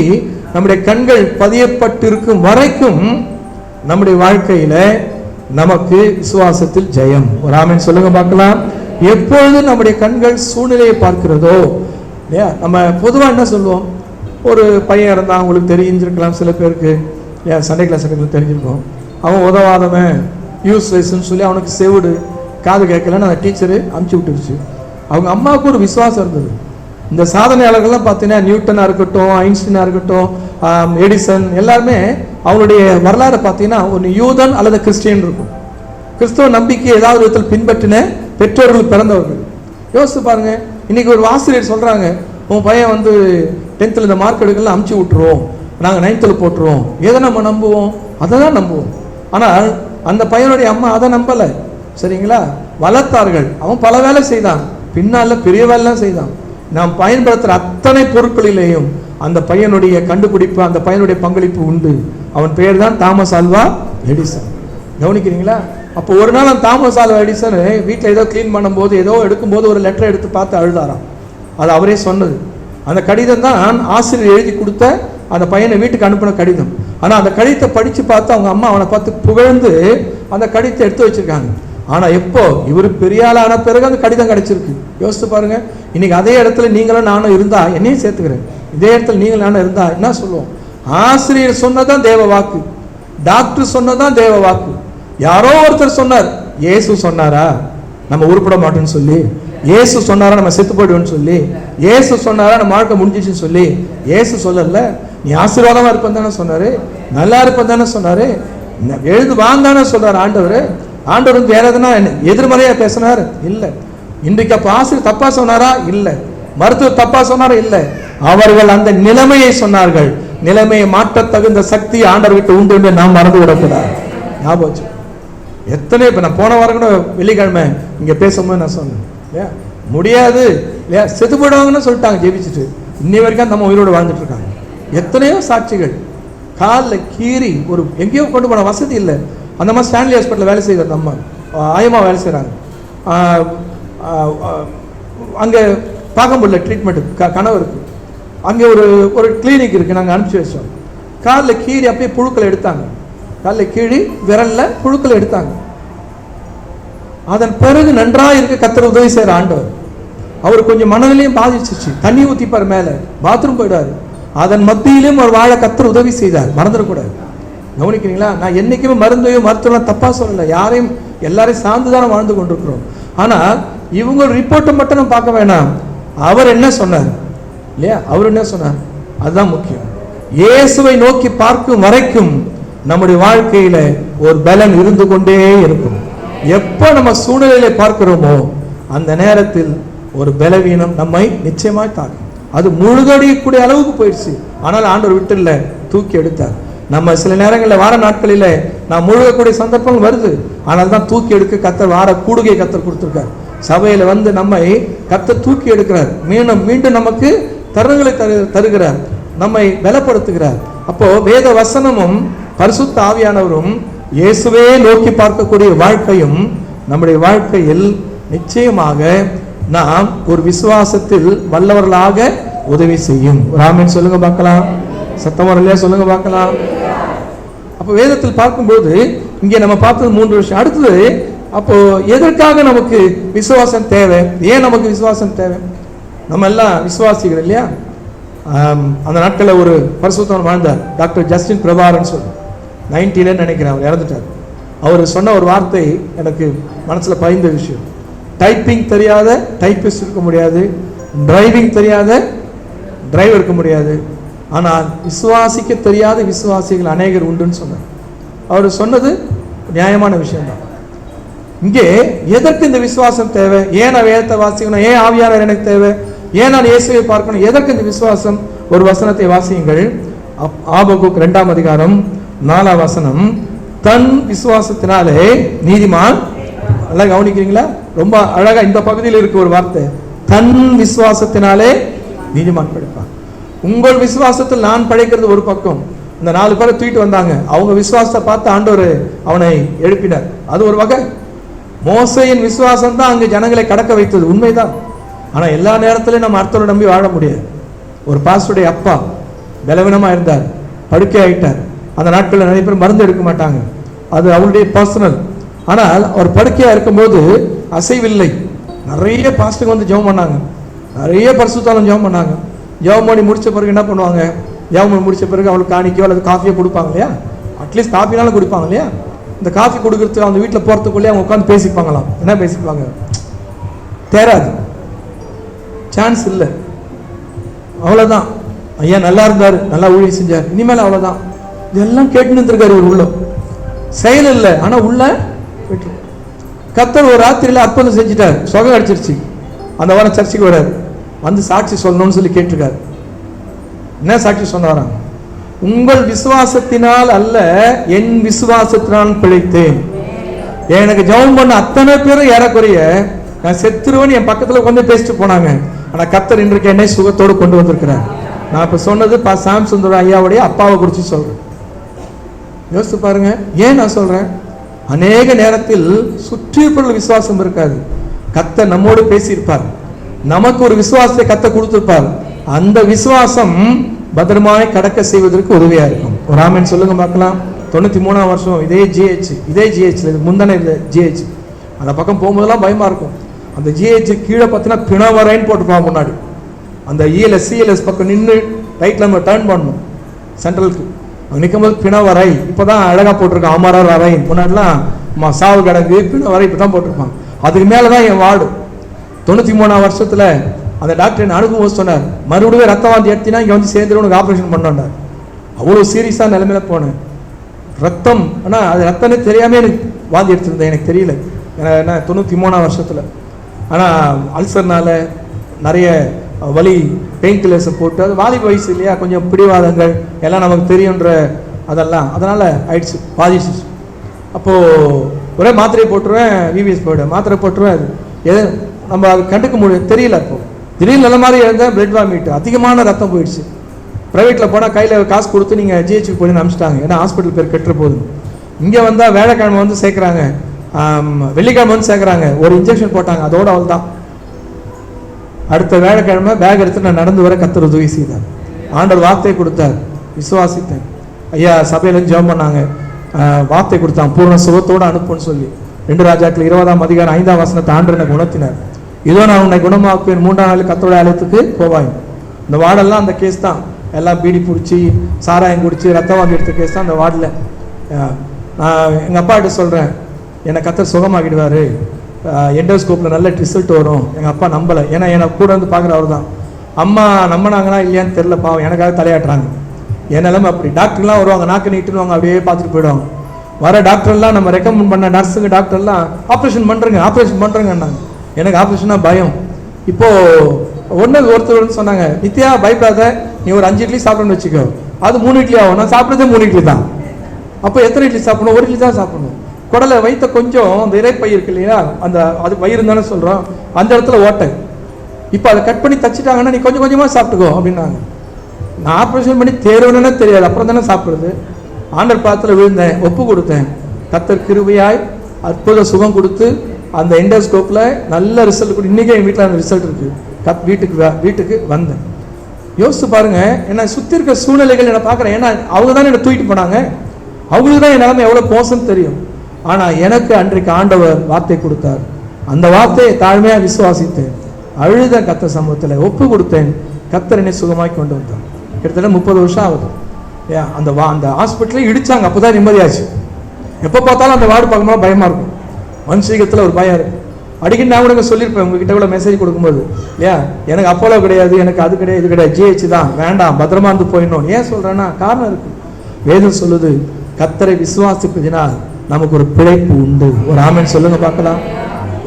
நம்முடைய கண்கள் பதியப்பட்டிருக்கும் வரைக்கும் நம்முடைய வாழ்க்கையில நமக்கு விசுவாசத்தில் ஜெயம். ஒரு ஆமென் சொல்லுங்க பார்க்கலாம். எப்பொழுது நம்முடைய கண்கள் சூழ்நிலையை பார்க்கிறதோ இல்லையா? நம்ம பொதுவாக என்ன சொல்லுவோம்? ஒரு பையன் இருந்தால் அவங்களுக்கு தெரிஞ்சிருக்கலாம், சில பேருக்கு இல்லையா, சண்டே கிளாஸ் எடுக்கிறது தெரிஞ்சிருக்கும். அவன் உதவாதவன், யூஸ்லெஸ்ன்னு சொல்லி அவனுக்கு செவிடு, காது கேட்கலன்னு அந்த டீச்சரு அமுச்சு விட்டுருச்சு. அவங்க அம்மாவுக்கு ஒரு விசுவாசம் இருந்தது. இந்த சாதனையாளர்கள்லாம் பார்த்தீங்கன்னா நியூட்டனாக இருக்கட்டும், ஐன்ஸ்டீனாக இருக்கட்டும், எடிசன், எல்லாருமே அவங்களுடைய வரலாறு பார்த்தீங்கன்னா ஒரு யூதன் அல்லது கிறிஸ்டியன் இருக்கும். கிறிஸ்தவ நம்பிக்கை ஏதாவது விதத்தில் பின்பற்றின பெற்றோர்கள் பிறந்தவர்கள். யோசிச்சு பாருங்க. இன்னைக்கு ஒரு ஆசிரியர் சொல்றாங்க, உன் பையன் வந்து 10th இந்த மார்க் எடுக்கலாம் அமுச்சு விட்டுருவோம், நாங்கள் 9th போட்டுருவோம். எதை நம்ம நம்புவோம்? அதை தான் நம்புவோம். ஆனால் அந்த பையனுடைய அம்மா அதை நம்பலை. சரிங்களா? வளர்த்தார்கள். அவன் பல வேலை செய்தான், பின்னால பெரிய வேலைலாம் செய்தான். நாம் பயன்படுத்துகிற அத்தனை பொருட்களிலேயும் அந்த பையனுடைய கண்டுபிடிப்பு, அந்த பையனுடைய பங்களிப்பு உண்டு. அவன் பெயர் தான் தாமஸ் ஆல்வா எடிசன். கவனிக்கிறீங்களா? அப்போ ஒரு நாள் அந்த தாமஸ் ஆல்வா எடிசன் வீட்டில் ஏதோ கிளீன் பண்ணும்போது, ஏதோ எடுக்கும்போது ஒரு லெட்டர் எடுத்து பார்த்து அழுதாராம். அது அவரே சொன்னது. அந்த கடிதம் தான் ஆசிரியர் எழுதி கொடுத்த அந்த பையனை வீட்டுக்கு அனுப்பின கடிதம். ஆனால் அந்த கடிதத்தை படித்து பார்த்து அவங்க அம்மா அவனை பார்த்து புகழ்ந்து அந்த கடிதத்தை எடுத்து வச்சிருக்காங்க. ஆனால் எப்போ இவர் பெரிய ஆளான பிறகு அந்த கடிதம் கிடைச்சிருக்கு. யோசித்து பாருங்க. இன்னைக்கு அதே இடத்துல நீங்களும் நானும் இருந்தா, என்னையும் சேர்த்துக்கிறேன், இதே இடத்துல நீங்கள் நானும் இருந்தா என்ன சொல்லுவோம்? ஆசிரியர் சொன்னதான் தேவ வாக்கு, டாக்டர் சொன்னதான் தேவ வாக்கு. யாரோ ஒருத்தர் சொன்னார், இயேசு சொன்னாரா நம்ம உருப்பட மாட்டோம்னு சொல்லி, இயேசு சொன்னாரா நம்ம செத்து போயிடுவோம்னு சொல்லி, இயேசு சொன்னாரா நம்ம வாழ்க்கை முடிஞ்சிச்சுன்னு சொல்லி, இயேசு சொல்லல. நீ ஆசீர்வாதமா இருப்பேன் தானே சொன்னாரு, நல்லா இருப்பேன் தானே சொன்னாரு, எழுது வாந்தானே சொல்றாரு ஆண்டவர். ஆண்டவர் வந்து வேற எதுனா எதிர்மறையா பேசினார் இல்லை. இன்றைக்கு அப்ப ஆசிரியர் தப்பா சொன்னாரா? இல்லை. மருத்துவர் தப்பா சொன்னாரா? இல்லை. அவர்கள் அந்த நிலைமையை சொன்னார்கள். நிலைமையை மாற்ற தகுந்த சக்தி ஆண்டவர் விட்டு உண்டு என்று நாம் மறந்து விடக்கூடாது. ஞாபகம். எத்தனை இப்ப நான் போன வாரம் கூட வெள்ளிக்கிழமை இங்க பேசும்போது நான் சொன்னேன் இல்லையா, முடியாது இல்லையா, செத்து போயிடுவாங்கன்னு சொல்லிட்டாங்க ஜெபிச்சுட்டு. இன்னி வரைக்கும் நம்ம உயிரோடு வாழ்ந்துட்டு இருக்காங்க. எத்தனையோ சாட்சிகள். காலில் கீறி ஒரு எங்கேயோ கொண்டு போன வசதி இல்லை. அந்த மாதிரி ஸ்டான்லி ஹாஸ்பிட்டலில் வேலை செய்கிற நம்ம ஆயமா வேலை செய்கிறாங்க. அங்கே பார்க்க முடியல ட்ரீட்மெண்ட்டு கணவருக்கு. அங்கே ஒரு கிளினிக் இருக்குது, நாங்கள் அனுப்பிச்சி வச்சோம். காலில் கீறி அப்படியே புழுக்களை எடுத்தாங்க. காலில் கீழி விரலில் புழுக்களை எடுத்தாங்க. அதன் பிறகு நன்றாக இருக்க கர்த்தர் உதவி செய்கிற ஆண்டவர். அவர் கொஞ்சம் மனநிலையும் பாதிச்சிச்சு. தண்ணி ஊற்றிப்பார், மேலே பாத்ரூம் போயிடாரு. அதன் மத்தியிலும் அவர் வாழ கர்த்தர் உதவி செய்தார். மறந்துடக்கூடாது. கவனிக்கிறீங்களா? நான் என்னைக்குமே மருந்தையும் மருத்துவம் தப்பா சொல்லலை. யாரையும் எல்லாரையும் சார்ந்துதானே வாழ்ந்து கொண்டிருக்கிறோம். ஆனால் இவங்க ரிப்போர்ட்டை மட்டும் நம்ம பார்க்க வேணாம், அவர் என்ன சொன்னார் இல்லையா? அவர் என்ன சொன்னார், அதுதான் முக்கியம். இயேசுவை நோக்கி பார்க்கும் வரைக்கும் நம்முடைய வாழ்க்கையில ஒரு பலன் இருந்து கொண்டே இருக்கும். எப்ப நம்ம சூழ்நிலையில பார்க்கிறோமோ அந்த நேரத்தில் ஒரு பலவீனம் நம்மை நிச்சயமாய் தாக்கும். அது முழுகடிக்கூடிய அளவுக்கு போயிடுச்சு. ஆனால் ஆண்டவர் விட்டு இல்ல, தூக்கி எடுத்தார். நம்ம சில நேரங்களில் வார நாட்களில நான் முழுகக்கூடிய சந்தர்ப்பம் வருது. ஆனால் தான் தூக்கி எடுக்க கர்த்தர் வார கூடுகை கர்த்தர் கொடுத்திருக்கார். சபையில வந்து நம்மை கர்த்தர் தூக்கி எடுக்கிறார். மீண்டும் நமக்கு தருணங்களை தருகிறார், நம்மை பலப்படுத்துகிறார். அப்போ வேத வசனமும் பரிசுத்த ஆவியானவரும் இயேசுவே நோக்கி பார்க்கக்கூடிய வாழ்க்கையும் நம்முடைய வாழ்க்கையில் நிச்சயமாக நாம் ஒரு விசுவாசத்தில் வல்லவர்களாக உதவி செய்யும். ஒரு ஆமென் சொல்லுங்க பார்க்கலாம். சத்தமா இல்லையா சொல்லுங்க பார்க்கலாம். அப்போ வேதத்தில் பார்க்கும்போது இங்கே நம்ம பார்த்தது 3 விஷயம். அடுத்தது, அப்போ எதற்காக நமக்கு விசுவாசம் தேவை? ஏன் நமக்கு விசுவாசம் தேவை? நம்ம எல்லாம் விசுவாசிகள் இல்லையா? அந்த நாட்களில் ஒரு பரிசுத்தவன் வாழ்ந்தார், டாக்டர் ஜஸ்டின் பிரபாரன் சொல்லி, 90ல நினைக்கிறேன், அவர் இறந்துட்டார். அவர் சொன்ன ஒரு வார்த்தை எனக்கு மனசில் பதிந்த விஷயம். டைப்பிங் தெரியாத டைப்பிஸ்ட் இருக்க முடியாது, டிரைவிங் தெரியாத டிரைவர் இருக்க முடியாது, ஆனால் விசுவாசிக்க தெரியாத விசுவாசிகள் அநேகர் உண்டுன்னு சொன்னார். அவர் சொன்னது நியாயமான விஷயம்தான். இங்கே எதற்கு இந்த விசுவாசம் தேவை? ஏன் நான் வேதத்தை வாசிக்கணும்? ஏன் ஆவியானவர் எனக்கு தேவை? ஏன் நான் இயேசுவை பார்க்கணும்? எதற்கு இந்த விசுவாசம்? ஒரு வசனத்தை வாசியுங்கள். ஆபகுக் 2ஆம் அதிகாரம் 4ஆம் வசனம். தன் விசுவாசத்தினாலே நீதிமான், நல்லா கவனிக்கிறீங்களா? ரொம்ப அழகா இந்த பகுதியில் இருக்கு ஒரு வார்த்தை, தன் விசுவாசத்தினாலே நீதிமான் பிழைப்பான். உங்கள் விசுவாசத்தில் நான் பிழைக்கிறது ஒரு பக்கம். இந்த 4 பேரை தூக்கிட்டு வந்தாங்க, அவங்க விசுவாசத்தை பார்த்து ஆண்டவர் அவனை எழுப்பினார். அது ஒரு வகை. மோசையின் விசுவாசம் தான் அங்கு ஜனங்களை கடக்க வைத்தது, உண்மைதான். ஆனா எல்லா நேரத்திலையும் நம்ம அர்த்தத்தை நம்பி வாழ முடியாது. ஒரு பாஸ்டருடைய அப்பா பலவீனமா இருந்தார், படுக்கை ஆயிட்டார். அந்த நாட்களில் நிறைய பேர் மருந்து எடுக்க மாட்டாங்க, அது அவருடைய பர்சனல். ஆனால் அவர் படுக்கையா இருக்கும்போது அசைவில்லை. நிறைய பாஸ்டருக்கு வந்து ஜெபம் பண்ணாங்க, நிறைய பரிசுத்தாலும் ஜெபம் பண்ணாங்க. ஜெபம் பண்ணி முடிச்ச பிறகு என்ன பண்ணுவாங்க? ஜெபம் பண்ணி முடிச்ச பிறகு அவளுக்கு காணிக்கையோ அல்லது காஃபியோ கொடுப்பாங்க இல்லையா? அட்லீஸ்ட் காஃபினாலும் கொடுப்பாங்க இல்லையா? இந்த காஃபி கொடுக்கறதுக்கு அவங்க வீட்டில் போகிறதுக்குள்ளே அவங்க உட்காந்து பேசிப்பாங்களாம். என்ன பேசிப்பாங்க? தேராது, சான்ஸ் இல்லை, அவ்வளோதான். ஐயா நல்லா இருந்தார், நல்லா ஊழியம் செஞ்சார், இனிமேல் அவ்வளோதான். இதெல்லாம் கேட்டுன்னு இருந்திருக்காரு ஒரு உள்ள, செயல் இல்லை, ஆனால் உள்ள கர்த்தர் ஒரு ராத்திரியில் அற்புதம் செஞ்சுட்டார், சுகம் அடிச்சிருச்சு. அந்த வாரம் சர்ச்சுக்கு வராரு, வந்து சாட்சி சொல்லணும்னு சொல்லி கேட்டிருக்காரு. என்ன சாட்சி சொன்னாராம்? உங்கள் விசுவாசத்தினால் அல்ல, என் விசுவாசத்தினால் பிழைத்தேன். எனக்கு ஜெபம் பண்ண அத்தனை பேரும் ஏறக்குறைய நான் செத்துருவேன்னு என் பக்கத்துல கொஞ்சம் பேசிட்டு போனாங்க. ஆனா கர்த்தர் இன்றைக்கு என்னை சுகத்தோடு கொண்டு வந்திருக்கிறார். நான் இப்ப சொன்னது சாம் சுந்தர் ஐயாவுடைய அப்பாவை குறித்து சொல்றேன். யோசித்து பாருங்க. ஏன் நான் சொல்றேன்? அநேக நேரத்தில் சுற்றியுள்ள விசுவாசம் இருக்காது. கர்த்தர் நம்மோடு பேசியிருப்பார், நமக்கு ஒரு விசுவாசத்தை கர்த்தர் கொடுத்திருப்பார். அந்த விசுவாசம் பத்திரமாய் கடக்க செய்வதற்கு உதவியா இருக்கும். ஒரு ஆமென் சொல்லுங்க பார்க்கலாம். 93ஆம் வருஷம் இதே ஜிஹெச்ல முந்தானே ஜிஹெச், அந்த பக்கம் போகும்போதெல்லாம் பயமா இருக்கும். அந்த ஜிஹெச் கீழே பார்த்தீங்கன்னா பிணவரைன்னு போட்டுப்பாங்க முன்னாடி. அந்த இஎல்எஸ் சிஎல்எஸ் பக்கம் நின்று ரைட்ல நம்ம டர்ன் பண்ணணும் சென்ட்ரலுக்கு. அங்கே நிற்கும் போது பிணவரை, இப்போதான் அழகா போட்டிருக்கான் அமரர் அறை. முன்னாடிலாம் சாவு கிடங்கு பிணவரை இப்பதான் போட்டிருப்பாங்க. அதுக்கு மேலதான் என் வார்டு. 93ஆம் வருஷத்துல அந்த டாக்டர் என்ன அனுபவம் சொன்னார், மறுபடியும் ரத்த வாந்தி எடுத்தினா இங்கே வந்து சேர்ந்து உனக்கு ஆப்ரேஷன் பண்ணார். அவ்வளோ சீரியஸாக நிலைமையில போனேன். ரத்தம், ஆனால் அது ரத்தம்னே தெரியாமல் எனக்கு வாந்தி எடுத்திருந்தேன், எனக்கு தெரியல. என்ன 93ஆம் வருஷத்தில். ஆனால் அல்சர்னால நிறைய வலி, பெயின் கில்லர்ஸை போட்டு, அது வாலிப வயசு இல்லையா, கொஞ்சம் பிடிவாதங்கள் எல்லாம் நமக்கு தெரியுன்ற அதெல்லாம், அதனால் ஆயிடுச்சு, பாதிச்சு. அப்போது ஒரே மாத்திரையை போட்டுருவேன், விவிஎஸ் போய்டு மாத்திரை போட்டுருவேன். அது எது நம்ம அது கண்டுக்க முடியும் தெரியல. அப்போ திடீர்னு நல்ல மாதிரி இருந்தால் பிளட் வாமிட், அதிகமான ரத்தம் போயிடுச்சு. ப்ரைவேட்டில் போனால் கையில் காசு கொடுத்து நீங்கள் ஜிஹெச்சுக்கு போய் அனுப்பிச்சிட்டாங்க, ஏன்னா ஹாஸ்பிட்டல் பேர் கெட்டுற போதும். இங்கே வந்தால் வேலைக்கிழமை வந்து சேர்க்குறாங்க, வெள்ளிக்கிழமை வந்து சேர்க்குறாங்க, ஒரு இன்ஜெக்ஷன் போட்டாங்க, அதோடு அவள் தான். அடுத்த வேலைக்கிழமை பேக் எடுத்து நான் நடந்து வர கர்த்தர் உதவி செய்தார். ஆண்டவர் வார்த்தை கொடுத்தார், விசுவாசித்தேன். ஐயா சபையிலேருந்து ஜெபம் பண்ணாங்க, வார்த்தை கொடுத்தான், பூர்ண சுகத்தோடு அனுப்புன்னு சொல்லி. 2 ராஜாக்கள் 20ஆம் அதிகாரம் 5ஆம் வசனத்தை ஆண்டவர் எனக்கு உணர்த்தினார். இதோ நான் உன்னை குணமாக்குவேன், 3ஆம் நாள் கர்த்தருடைய ஆலயத்துக்கு போவாய். இந்த வார்டெல்லாம் அந்த கேஸ் தான், எல்லாம் பீடி பிடிச்சி சாராயம் குடிச்சு ரத்தம் வாங்கி எடுத்த கேஸ் தான் அந்த வார்டில். நான் எங்கள் அப்பா கிட்ட சொல்கிறேன், என்னை கர்த்தர் சுகமாக்கிடுவார், எண்டோஸ்கோப்பில் நல்ல ரிசல்ட் வரும். எங்கள் அப்பா நம்பலை, ஏன்னா என்னை கூட வந்து பார்க்குற அவர் தான். அம்மா நம்பினாங்களா இல்லையான்னு தெரில, பாவம் எனக்காக தலையாட்டுறாங்க. என் நிலைமை அப்படி. டாக்டர்லாம் வருவாங்க, நாக்கு நீட்டுவாங்க, அப்படியே பார்த்துட்டு போயிடுவாங்க. வர டாக்டர்லாம் நம்ம ரெக்கமெண்ட் பண்ண நர்ஸுங்க டாக்டர்லாம் ஆப்ரேஷன் பண்ணுறேங்கன்னாங்க. எனக்கு ஆப்ரேஷனாக பயம். இப்போது ஒருத்தர் சொன்னாங்க, நித்யா பயப்படாத, நீ ஒரு 5 இட்லி சாப்பிடணும்னு வச்சுக்கோ, அது 3 இட்லி ஆகும். நான் சாப்பிட்றதே 3 இட்லி தான். அப்போ எத்தனை இட்லி சாப்பிடணும்? 1 இட்லி தான் சாப்பிடணும். குடலை வைத்த கொஞ்சம் அந்த இறைப்பை இருக்கு இல்லையா, அந்த அது வயிறு தானே சொல்கிறோம், அந்த இடத்துல ஓட்டை. இப்போ அதை கட் பண்ணி தச்சுட்டாங்கன்னா நீ கொஞ்சம் கொஞ்சமாக சாப்பிட்டுக்கோ அப்படின்னாங்க. நான் ஆப்ரேஷன் பண்ணி தேர்வுன்னு தெரியாது, அப்புறம் தானே சாப்பிட்றது. ஆண்டர் பாத்திரம் விழுந்தேன், ஒப்பு கொடுத்தேன். கர்த்தர் கிருபையாய் அற்புத சுகம் கொடுத்து அந்த எண்டோஸ்கோப்பில் நல்ல ரிசல்ட் கொடு. இன்றைக்கி என் வீட்டில் அந்த ரிசல்ட் இருக்குது. வீட்டுக்கு வந்தேன். யோசிச்சு பாருங்க, என்னை சுற்றி இருக்க சூழ்நிலைகள் என்னை பார்க்குறேன். ஏன்னா அவங்க தானே என்னை தூக்கிட்டு போனாங்க, அவங்களுக்கு தான் என் நிலைமை எவ்வளோ மோசம்னு தெரியும். ஆனால் எனக்கு அன்றைக்கு ஆண்டவர் வார்த்தை கொடுத்தார். அந்த வார்த்தையை தாழ்மையாக விசுவாசித்தேன். அழுத கர்த்தர் சமூகத்தில் ஒப்பு கொடுத்தேன். கர்த்தர் என்னை சுகமாக்கி கொண்டு வந்தார். கிட்டத்தட்ட 30 வருஷம் ஆகுது. ஏன் அந்த ஹாஸ்பிட்டலே இடிச்சாங்க, அப்போ தான் நிம்மதியாச்சு. எப்போ பார்த்தாலும் அந்த வார்டு பார்க்கும்போது பயமாக இருக்கும், மனுஷீகத்தில் ஒரு பயம் இருக்குது. அடிக்கடி நான் கூட சொல்லியிருப்பேன் உங்ககிட்ட கூட மெசேஜ் கொடுக்கும்போது, இல்லையா, எனக்கு அப்போலோ கிடையாது, எனக்கு அது கிடையாது, இது கிடையாது, ஜிஹெச் தான், வேண்டாம், பத்திரமா இருந்து போயிடணும். ஏன் சொல்கிறேன்னா காரணம் இருக்குது. வேதம் சொல்லுது, கர்த்தரை விசுவாசிப்பதினால் நமக்கு ஒரு பிழைப்பு உண்டு. ஒரு ஆமென் சொல்லுங்க பார்க்கலாம்.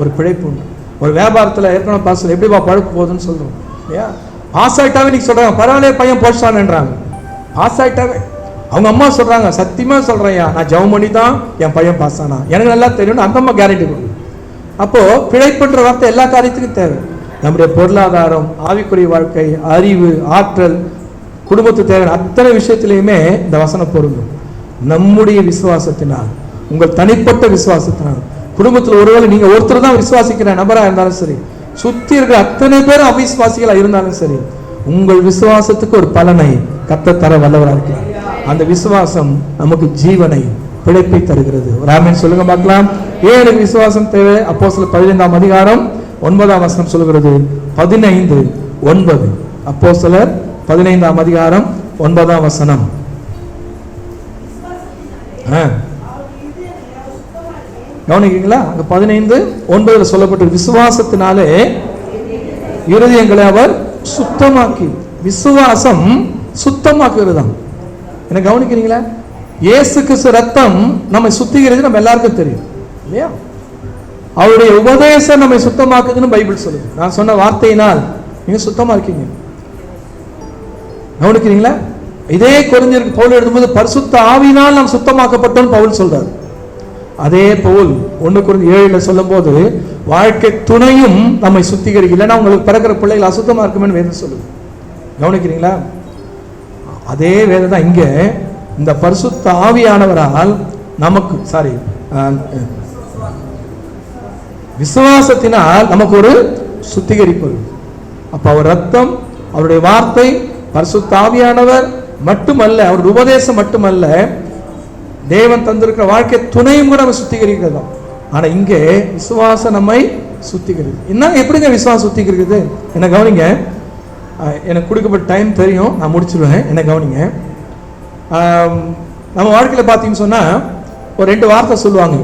ஒரு பிழைப்பு உண்டு. ஒரு வியாபாரத்தில் ஏற்கனவே பாசல் எப்படிப்பா பழப்பு போகுதுன்னு சொல்கிறோம் இல்லையா. பாஸ் ஆகிட்டாவே நீங்கள் சொல்கிறாங்க, பரவாயில்ல பையன் போஸ்டான்ன்றாங்க. பாஸ் ஆகிட்டாவே அவங்க அம்மா சொல்கிறாங்க, சத்தியமாக சொல்கிறேன்யா, நான் ஜெபம் பண்ணி தான் என் பையன் பாஸ் ஆனா, எனக்கு நல்லா தெரியும்னு அந்த அம்மா கேரண்டி கொடுக்கும். அப்போது பிழைப்புன்ற வார்த்தை எல்லா காரியத்துக்கும் தேவை. நம்முடைய பொருளாதாரம், ஆவிக்குரிய வாழ்க்கை, அறிவு, ஆற்றல், குடும்பத்துக்கு தேவையான அத்தனை விஷயத்திலையுமே இந்த வசனம் பொருந்தும். நம்முடைய விசுவாசத்தினால், உங்கள் தனிப்பட்ட விசுவாசத்தினால், குடும்பத்தில் ஒருவேளை நீங்கள் ஒருத்தர் தான் விசுவாசிக்கிற நபராக இருந்தாலும் சரி, சுற்றி இருக்கிற அத்தனை பேரும் அவிசுவாசிகளாக இருந்தாலும் சரி, உங்கள் விசுவாசத்துக்கு ஒரு பலனை கர்த்தர் தர வல்லவராக இருக்கிறார். அந்த விசுவாசம் நமக்கு ஜீவனை, பிழைப்பை தருகிறது. ஒரு ஆமென் சொல்லுங்க பார்க்கலாம். ஏன் எனக்கு விசுவாசம் தேவை? அப்போஸ்தலர் 15ஆம் அதிகாரம் 9ஆம் வசனம் சொல்கிறது. 15:9 அப்போஸ்தலர் 15ஆம் அதிகாரம் 9ஆம் வசனம். கவனிக்கிறீங்களா? அங்க 15:9 சொல்லப்பட்டு, விசுவாசத்தினாலே இருதயங்களை அவர் சுத்தமாக்கி. விசுவாசம் சுத்தமாக்குறது. என்ன கவனிக்கிறீங்களா? இயேசு கிறிஸ்து ரத்தம் நம்மை சுத்திக்கிறது நம்ம எல்லாருக்கும் தெரியும் இல்லையா. அவருடைய உபதேசம் நம்மை சுத்தமாக்குதுன்னு பைபிள் சொல்லுது. நான் சொன்ன வார்த்தையினால் நீங்க சுத்தமா இருக்கீங்க. கவனிக்கிறீங்களா? இதே கொரிந்தியருக்கு பவுல் எழுதும்போது பரிசுத்த ஆவியினால் நாம் சுத்தமாக்கப்பட்டோம் பவுல் சொல்றார். அதே பவுல் 1 கொரிந்தியர் 7 சொல்லும் போது வாழ்க்கை துணையும் நம்மை சுத்திகரிக்க, இல்லைன்னா உங்களுக்கு பிறக்கிற பிள்ளைகள் அசுத்தமா இருக்குமே வேதம் சொல்லுது. கவனிக்கிறீங்களா? அதே வேதம் தான் இங்க இந்த பரிசுத்த ஆவியானவரால் நமக்கு விசுவாசத்தினால் நமக்கு ஒரு சுத்திகரிப்பு. அப்ப அவர் ரத்தம், அவருடைய வார்த்தை, பரிசுத்த ஆவியானவர் மட்டுமல்ல, அவருடைய உபதேசம் மட்டுமல்ல, தேவன் தந்திருக்கிற வாழ்க்கை துணையும் கூட நம்ம சுத்திகரிக்கிறதா. ஆனா இங்கே விசுவாசம் நம்மை சுத்திகரிக்குது. என்ன எப்படிங்க விசுவாசம் சுத்திகரிக்குது? என்ன கவனிங்க, எனக்கு கொடுக்கப்பட்ட டைம் தெரியும், நான் முடிச்சிடுவேன். என்ன கவனிங்க, நம்ம வாழ்க்கையில் பார்த்தீங்கன்னு சொன்னால் ஒரு 2 வார்த்தை சொல்லுவாங்க.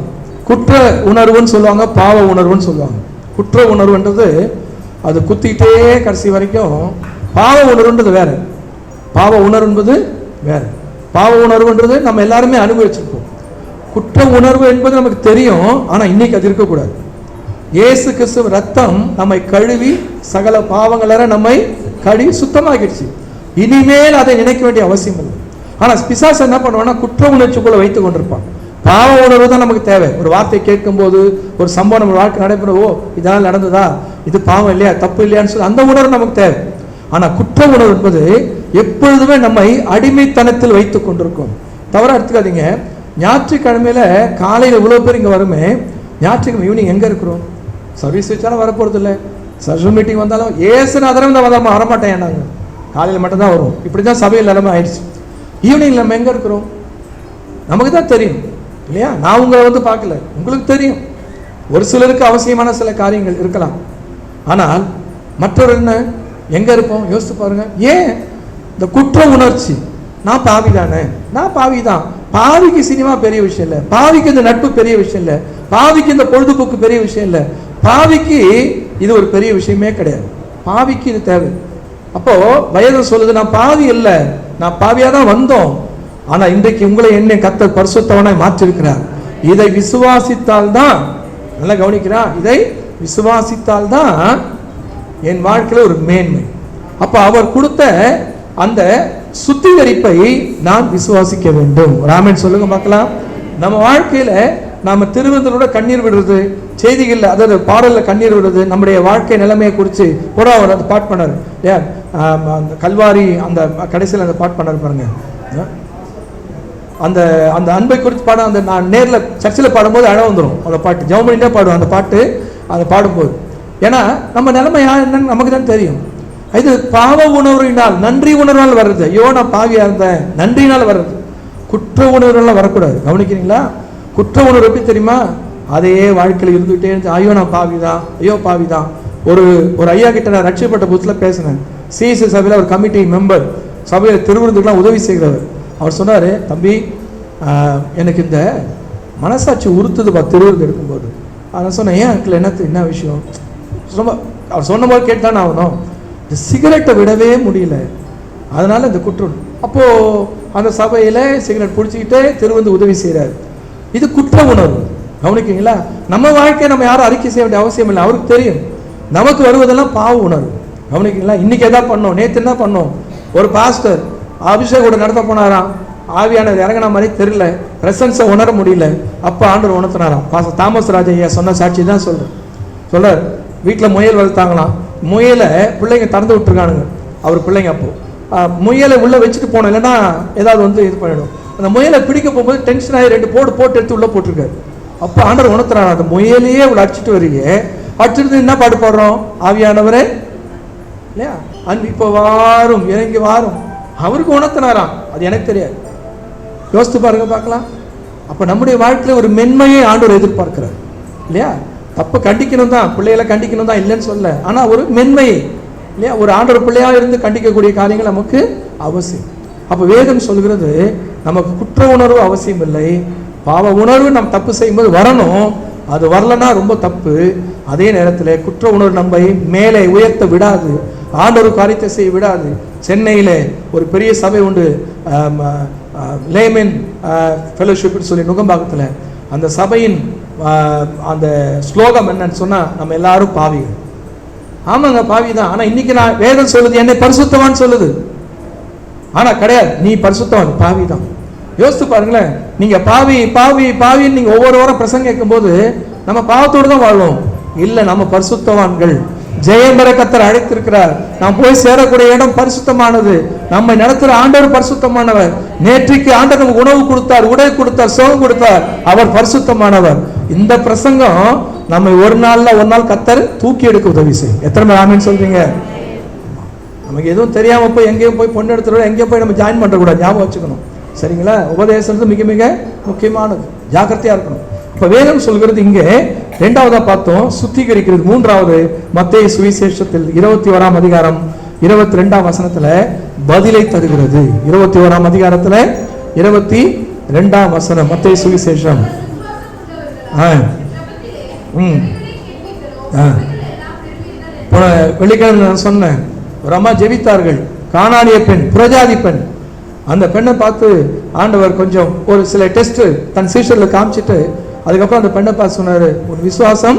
குற்ற உணர்வுன்னு சொல்லுவாங்க, பாவ உணர்வுன்னு சொல்லுவாங்க. குற்ற உணர்வுன்றது அது குத்திக்கிட்டே கடைசி வரைக்கும். பாவ உணர்வுன்றது வேற. பாவ உணர்வு என்பது வேற. பாவ உணர்வுன்றது நம்ம எல்லாருமே அனுபவிச்சிருப்போம். குற்ற உணர்வு என்பது நமக்கு தெரியும், ஆனால் இன்னைக்கு அது இருக்கக்கூடாது. இயேசு கிறிஸ்து ரத்தம் நம்மை கழுவி சகல பாவங்கள நம்மை கழுவி சுத்தமாகிடுச்சு. இனிமேல் அதை நினைக்க வேண்டிய அவசியம் இல்லை. ஆனால் பிசாசு என்ன பண்ணுவான்னா குற்ற உணர்ச்சிக்குள்ள வைத்துக் கொண்டிருப்பான். பாவ உணர்வு தான் நமக்கு தேவை. ஒரு வார்த்தை கேட்கும் போது, ஒரு சம்பவம் நம்ம வாழ்க்கை நடைபெறும், ஓ இதனால் நடந்ததா, இது பாவம் இல்லையா, தப்பு இல்லையான்னு சொல்லி அந்த உணர்வு நமக்கு தேவை. ஆனால் குற்ற உணர்வு என்பது எப்பொழுதுமே நம்மை அடிமைத்தனத்தில் வைத்துக் கொண்டிருக்கும். தவறாக எடுத்துக்காதீங்க. ஞாயிற்றுக்கிழமையில காலையில் இவ்வளோ பேர் இங்கே வருமே, ஞாயிற்றுக்கிழமை ஈவினிங் எங்கே இருக்கிறோம்? சர்வீஸ் வச்சாலும் வரப்போகிறது இல்லை, சர்வீஸ் மீட்டிங் வந்தாலும் ஏசுநாதரம் தான் வரமாட்டேன். நாங்கள் காலையில் மட்டும்தான் வரும். இப்படி தான் சபையில் நிலைமை ஆயிடுச்சு. ஈவினிங் நம்ம எங்கே இருக்கிறோம் நமக்கு தான் தெரியும் இல்லையா. நான் உங்களை பார்க்கல, உங்களுக்கு தெரியும். ஒரு சிலருக்கு அவசியமான சில காரியங்கள் இருக்கலாம், ஆனால் மற்றவர் என்ன எங்கே இருப்போம் யோசித்து பாருங்க. ஏன் இந்த குற்ற உணர்ச்சி? நான் பாவி தானே, நான் பாவி தான். பாவிக்கு சினிமா பெரிய விஷயம் இல்லை, பாவிக்கு இந்த நட்பு பெரிய விஷயம் இல்லை, பாவிக்கு இந்த பொழுதுபோக்கு பெரிய விஷயம் இல்லை. பாவிக்கு இது ஒரு பெரிய விஷயமே கிடையாது. பாவிக்கு இது தேவை. அப்போ வேதம் சொல்லுது, நான் பாவி இல்லை, நான் பாவியா தான் வந்தோம், ஆனா இன்றைக்கு உங்களை என்னை கர்த்தர் பரிசுத்தவனாய் மாற்றிருக்கிறார். இதை விசுவாசித்தால் தான், நல்லா கவனிக்கிறான், இதை விசுவாசித்தால் தான் என் வாழ்க்கையில ஒரு மேன்மை. அப்ப அவர் கொடுத்த அந்த சுத்திகரிப்பை நான் விசுவாசிக்க வேண்டும். ராமன் சொல்லுங்க பார்க்கலாம். நம்ம வாழ்க்கையில நாம திருவந்தரோட கண்ணீர் விடுறது, செய்திகள் அதாவது பாடல்ல கண்ணீர் விடுறது, நம்முடைய வாழ்க்கை நிலைமையை குறித்து கூட அவர் அந்த பாட் பண்ணார். அந்த கல்வாரி அந்த கடைசியில் அந்த பாட் பண்ணார் பாருங்க. அந்த அந்த அன்பை குறித்து பாட அந்த நான் நேரில் சர்ச்சில் பாடும்போது அழ வந்துடும் அந்த பாட்டு. ஜெர்மனிலே பாடுவோம் அந்த பாட்டு. அதை பாடும்போது ஏன்னா நம்ம நிலைமை என்னன்னு நமக்கு தான் தெரியும். இது பாவ உணர்வினால், நன்றி உணர்வால் வர்றது. ஐயோ நான் பாவியா இருந்தேன், நன்றினால் வர்றது. குற்ற உணர்வுலாம் வரக்கூடாது. கவனிக்கிறீங்களா? குற்ற உணர்வு எப்படி தெரியுமா? அதையே வாழ்க்கையில் இருந்துகிட்டே இருந்து ஐயோ நான் பாவிதான், ஐயோ பாவிதான். ஒரு ஐயா கிட்ட நான் ரட்சிக்கப்பட்ட புதுசில் பேசினேன். சிஎஸ்சி சபையில் ஒரு கமிட்டி மெம்பர், சபையில் திருவிருந்துக்கெல்லாம் உதவி செய்கிறவர். அவர் சொன்னார், தம்பி எனக்கு இந்த மனசாட்சி உறுத்துதுப்பா திருவிருந்து எடுக்கும்போது. நான் சொன்னேன், ஏன் அங்கிள் என்ன விஷயம்? ரொம்ப அவர் சொன்ன போது கேட்டானே ஆகணும். இந்த சிகரெட்டை விடவே முடியல, அதனால இந்த குற்றம். அப்போது அந்த சபையில் சிகரெட் பிடிச்சிக்கிட்டே திருவிருந்து உதவி செய்கிறார். இது குற்ற உணர்வு. கவனிக்கிறீங்களா? நம்ம வாழ்க்கையை நம்ம யாரும் அறிக்கை செய்ய வேண்டிய அவசியம் இல்லை. அவருக்கு தெரியும் நமக்கு வருவதெல்லாம் பாவ உணர்வு. கவனிக்கிறீங்களா? இன்னைக்கு எதாவது பண்ணோம், நேற்று என்ன பண்ணோம்? ஒரு பாஸ்டர் அபிஷேகம் கூட நடத்த போனாராம். ஆவியானது இறங்கின மாதிரி தெரியல, பிரசன்ஸை உணர முடியல. அப்போ ஆண்டவர் உணர்த்தினாராம். பாஸ்டர் தாமஸ் ராஜ் ஐயா சொன்ன சாட்சி தான் சொல்றார். வீட்டில் முயல் வளர்த்தாங்களாம். முயலை பிள்ளைங்க திறந்து விட்டுருக்கானுங்க. அவர் பிள்ளைங்க அப்போ முயலை உள்ளே வச்சுட்டு போனோம், இல்லைன்னா ஏதாவது இது பண்ணிடும். அந்த முயலை பிடிக்க போகும்போது டென்ஷன் ஆகி 2 போட்டு எடுத்து உள்ளே போட்டிருக்காரு. அப்போ ஆண்டவர் உணர்த்துறாரு, அந்த முயலையே இவ்வளோ அடிச்சுட்டு வரீங்க, அடிச்சுட்டு என்ன பாடு பாடுறோம்? ஆவியானவரே இல்லையா, அன்பு இப்போ வாரும், இறங்கி வாரும். அவருக்கு உணர்த்தினாராம். அது எனக்கு தெரியாது. யோசித்து பாருங்க பார்க்கலாம். அப்போ நம்முடைய வாழ்க்கையில் ஒரு மென்மையை ஆண்டவர் எதிர்பார்க்கிறார் இல்லையா? தப்பு கண்டிக்கணும் தான், பிள்ளைகளை கண்டிக்கணும் தான், இல்லைன்னு சொல்ல. ஆனால் ஒரு மென்மையை இல்லையா, ஒரு ஆண்டவர் பிள்ளையாக இருந்து கண்டிக்கக்கூடிய காரியங்கள் நமக்கு அவசியம். அப்போ வேதம் சொல்கிறது, நமக்கு குற்ற உணர்வு அவசியம் இல்லை, பாவ உணர்வு நம்ம தப்பு செய்யும்போது வரணும். அது வரலன்னா ரொம்ப தப்பு. அதே நேரத்தில் குற்ற உணர்வு நம்மை மேலே உயர்த்த விடாது, ஆண்டவர் காரியத்தை செய்ய விடாது. சென்னையில் ஒரு பெரிய சபை உண்டு, லேமன் ஃபெலோஷிப்னு சொல்லி நுங்கம்பாக்கத்தில். அந்த சபையின் அந்த ஸ்லோகம் என்னன்னு சொன்னால், நம்ம எல்லாரும் பாவிகள். ஆமாங்க பாவி தான். ஆனால் இன்னைக்கு நான் வேதம் சொல்லுது என்னை பரிசுத்தவான்னு சொல்லுது. ஆனால் கிடையாது, நீ பரிசுத்தவான், பாவி தான். யோசித்து பாருங்களேன். நீங்க பாவி பாவி பாவின்னு நீங்க ஒவ்வொரு வாரம் பிரசங்கம் கேட்கும் போது நம்ம பாவத்தோடு தான் வாழ்வோம். இல்லை, நம்ம பரிசுத்தவான்கள். ஜெயம் பெற கர்த்தர் அழைத்திருக்கிறார். நாம் போய் சேரக்கூடிய இடம் பரிசுத்தமானது. நம்மை நடத்துகிற ஆண்டவர் பரிசுத்தமானவர். நேற்றைக்கு ஆண்டவர் நமக்கு உணவு கொடுத்தார், உடை கொடுத்தார், சுகம் கொடுத்தார். அவர் பரிசுத்தமானவர். இந்த பிரசங்கம் நம்ம ஒரு நாள் கர்த்தர் தூக்கி எடுக்க உதவி செய்யும். எத்தனை பேர் ஆமென் சொல்றீங்க? நமக்கு எதுவும் தெரியாம போய் எங்கேயும் போய் பொண்ணு எடுத்துறோம், எங்கேயும் போய் நம்ம ஜாயின் பண்ணக்கூடாது. ஞாபகம் வச்சுக்கணும். சரிங்களா? உபதேசம் மிக மிக முக்கியமானது. ஜாக்கிரதையா இருக்கணும். இப்ப வேதம் சொல்கிறது இங்கே இரண்டாவதா பார்த்தோம் சுத்திகரிக்கிறது. மூன்றாவது மத்தேயு சுவிசேஷத்தில் 21ஆம் அதிகாரம் 22ஆம் வசனத்துல பதிலை தருகிறது. 21ஆம் அதிகாரத்துல 22ஆம் வசனம் மத்தேயு சுவிசேஷம். வெள்ளிக்கிழமை நான் சொன்னேன், ஒரு அம்மா ஜெபித்தார்கள். கானானிய பெண், புரஜாதி பெண். அந்த பெண்ணை பார்த்து ஆண்டவர் கொஞ்சம் ஒரு சில டெஸ்ட் தன் சீஷர்ல காமிச்சிட்டு அதுக்கப்புறம் அந்த பெண்ணை பார்த்து சொன்னாரு, உன் விசுவாசம்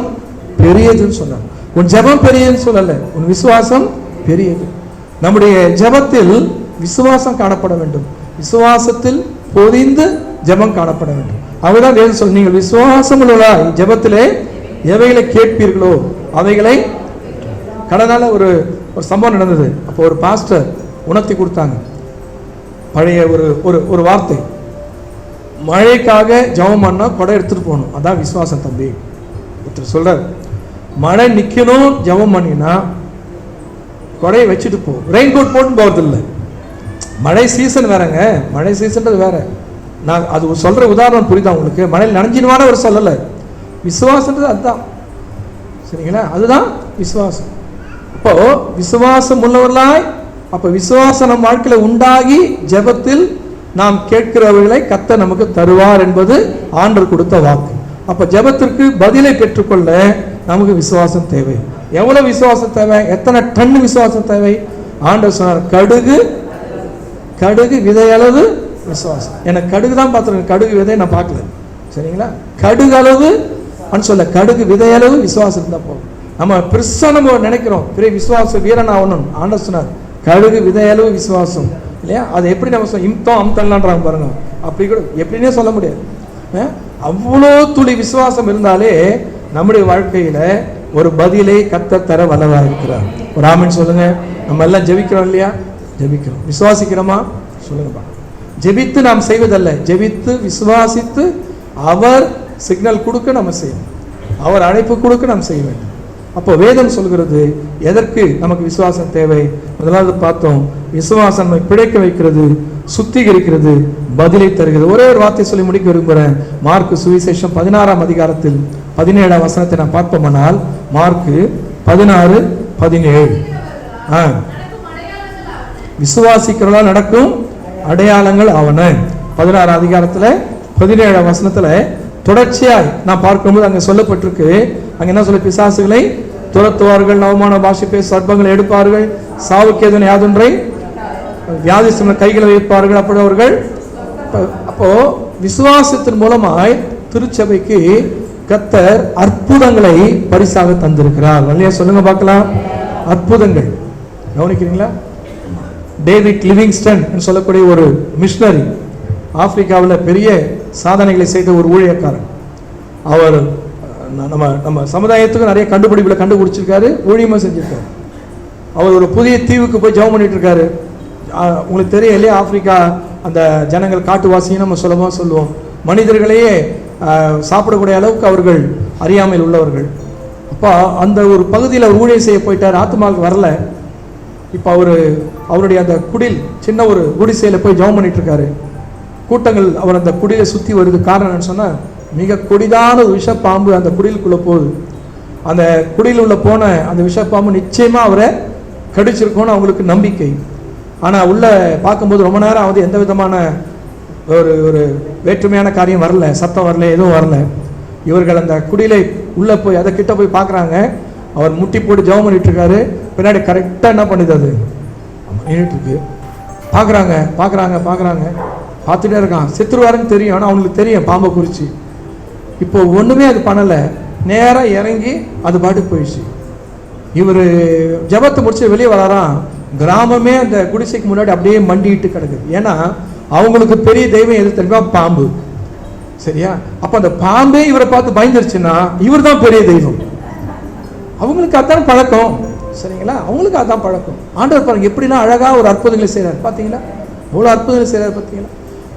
பெரியதுன்னு சொன்னார். உன் ஜெபம் பெரியதுன்னு சொல்லல, உன் விசுவாசம் பெரியது. நம்முடைய ஜெபத்தில் விசுவாசம் காணப்பட வேண்டும். விசுவாசத்தில் பொதிந்து ஜெபம் காணப்பட வேண்டும். அவர்தான் வேதம் சொல்ல, நீங்கள் விசுவாசம் உள்ளவர்களா ஜெபத்திலே எவைகளை கேட்பீர்களோ அவைகளை. கடனால ஒரு சம்பவம் நடந்தது. அப்போ ஒரு பாஸ்டர் உணர்த்தி கொடுத்தாங்க. பழைய ஒரு வார்த்தை, மழைக்காக ஜெபம் பண்ணா கொடை எடுத்துட்டு போகணும், அதான் விசுவாசம் தம்பி. ஒருத்தர் சொல்றார், மழை நிக்கணும் ஜெபம் பண்ணினா கொடையை வச்சுட்டு போ, ரெயின் கோட் போட்டு போறது இல்லை. மழை சீசன் வேறங்க, மழை சீசன்றது வேற. நான் அது சொல்ற உதாரணம் புரியுதா உங்களுக்கு? மழையில் நனைஞ்சினுவான ஒரு சொல்லலை, விசுவாசன்றது அதுதான். சரிங்களா? அதுதான் விசுவாசம். அப்போ விசுவாசம் உள்ளவர்களாய், அப்ப விசுவாசம் நம் வாழ்க்கையில உண்டாகி ஜெபத்தில் நாம் கேட்கிறவர்களை கர்த்தர் நமக்கு தருவார் என்பது ஆண்டவர் கொடுத்த வாக்கு. அப்ப ஜெபத்திற்கு பதிலை பெற்றுக்கொள்ள நமக்கு விசுவாசம் தேவை. எவ்வளவு விசுவாசம் தேவை? எத்தனை டன் விசுவாசம் தேவை? ஆண்டவர் சொன்னார், கடுகு விதையளவு விசுவாசம். எனக்கு கடுகு தான் பார்த்துருக்கேன், கடுகு விதையை நான் பார்க்கல. சரிங்களா? கடுகு அளவு சொல்ல, கடுகு விதையளவு விசுவாசம் இருந்தா போதும். நம்ம பெருசா நம்ம நினைக்கிறோம், பெரிய விசுவாச வீரன் ஆகணும். ஆண்டவர் சொன்னார், கடுகு விதையளவு விசுவாசம் இல்லையா? அதை எப்படி நம்ம சொல்ல, இம்தம் அம்தன்லான்றாங்க பாருங்க, அப்படி கூட எப்படின்னே சொல்ல முடியாது. அவ்வளோ துளி விசுவாசம் இருந்தாலே நம்முடைய வாழ்க்கையில ஒரு பதிலை கர்த்தர் தர வல்லவா இருக்கிறார். ஒரு ஆமென் சொல்லுங்க. நம்ம எல்லாம் ஜெபிக்கிறோம் இல்லையா? ஜெபிக்கிறோம். விசுவாசிக்கிறோமா? சொல்லுங்கப்பா. ஜெபித்து நாம் செய்வதல்ல, ஜெபித்து விசுவாசித்து அவர் சிக்னல் கொடுக்க நம்ம செய்யணும், அவர் அழைப்பு கொடுக்க நாம் செய்ய வேண்டும். அப்போ வேதம் சொல்கிறது எதற்கு நமக்கு விசுவாசம் தேவை? முதலாவது பார்த்தோம், விசுவாசம் நம்மை பிழைக்க வைக்கிறது, சுத்திகரிக்கிறது, பதிலை தருகிறது. ஒரே ஒரு வார்த்தை சொல்லி முடிக்க விரும்புகிறேன். மார்க்கு சுவிசேஷம் 16ஆம் அதிகாரத்தில் 17ஆம் வசனத்தை நான் பார்ப்போமானால், மார்க்கு 16:17 விசுவாசிக்கிறவர்களால் நடக்கும் அடையாளங்கள் ஆவன. 16ஆம் அதிகாரத்தில் 17ஆம் வசனத்துல தொடர்ச்சியாய் நான் பார்க்கும்போது அங்க சொல்லப்பட்டிருக்கு. அங்க என்ன சொல்ல? பிசாசுகளை துரத்துவார்கள், நவமான பாஷை பேச சர்ப்பங்களை எடுப்பார்கள், சாவுக்கு எதுவும் யாதொன்றை வியாதி கைகளை வைப்பார்கள். அப்படி அவர்கள் அப்போ விசுவாசத்தின் மூலமாய் திருச்சபைக்கு கர்த்தர் அற்புதங்களை பரிசாக தந்திருக்கிறார். இல்லையா? சொல்லுங்க பார்க்கலாம். அற்புதங்கள் கவனிக்கிறீங்களா? டேவிட் லிவிங்ஸ்டன் சொல்லக்கூடிய ஒரு மிஷனரி, ஆப்பிரிக்காவில் பெரிய சாதனைகளை செய்த ஒரு ஊழியக்காரன். அவர் நம்ம சமுதாயத்துக்கு நிறைய கண்டுபிடிப்புகளை கண்டுபிடிச்சிருக்காரு, ஊழியமாக செஞ்சிருக்காரு. அவர் ஒரு புதிய தீவுக்கு போய் ஜெபம் பண்ணிட்டு இருக்காரு. உங்களுக்கு தெரியும் இல்லையா, ஆப்பிரிக்கா அந்த ஜனங்கள் காட்டுவாசின்னு நம்ம சுலபமாக சொல்லுவோம். மனிதர்களையே சாப்பிடக்கூடிய அளவுக்கு அவர்கள் அறியாமையில் உள்ளவர்கள். அப்போ அந்த ஒரு பகுதியில் அவர் ஊழியம் செய்ய போயிட்டார், ஆத்மாவுக்கு வரல. இப்போ அவருடைய அந்த குடில், சின்ன ஒரு குடிசையில் போய் ஜெபம் பண்ணிட்டு இருக்காரு. கூட்டங்கள் அவர் அந்த குடிலை சுற்றி வருது. காரணம் என்னன்னு சொன்னால், மிக கொடிதான ஒரு விஷப்பாம்பு அந்த குடிலுக்குள்ளே போகுது. அந்த குடியில் உள்ள போன அந்த விஷப்பாம்பு நிச்சயமாக அவரை கடிச்சிருக்கோன்னு அவங்களுக்கு நம்பிக்கை. ஆனால் உள்ளே பார்க்கும்போது ரொம்ப நேரம் ஆகுது, எந்த விதமான ஒரு வேற்றுமையான காரியம் வரல, சத்தம் வரல, எதுவும் வரல. இவர்கள் அந்த குடிலை உள்ளே போய் அதை கிட்ட போய் பார்க்குறாங்க. அவர் முட்டி போட்டு ஜெபம் பண்ணிட்டு இருக்காரு. பின்னாடி கரெக்டாக என்ன பண்ணுது, அது நின்றுட்டு இருக்கு. பார்க்குறாங்க பார்த்துட்டே இருக்கான். செத்துருவாருன்னு தெரியும், ஆனால் அவங்களுக்கு தெரியும் பாம்பை குறித்து. இப்போ ஒன்றுமே அது பண்ணலை, நேராக இறங்கி அது பாட்டுக்கு போயிடுச்சு. இவர் ஜபத்தை முடிச்சு வெளியே வராராம். கிராமமே அந்த குடிசைக்கு முன்னாடி அப்படியே மண்டிட்டு கிடக்குது. ஏன்னா அவங்களுக்கு பெரிய தெய்வம் எது தெரியுமா? பாம்பு. சரியா? அப்போ அந்த பாம்பே இவரை பார்த்து பயந்துருச்சுன்னா இவர் தான் பெரிய தெய்வம். அவங்களுக்கு அதான் பழக்கம். சரிங்களா? அவங்களுக்கு அதான் பழக்கம். ஆண்டவர் பாருங்க எப்படிலாம் அழகா ஒரு அற்புதங்களை செய்கிறார். பார்த்தீங்களா? எவ்வளோ அற்புதங்களை செய்கிறார் பார்த்தீங்களா?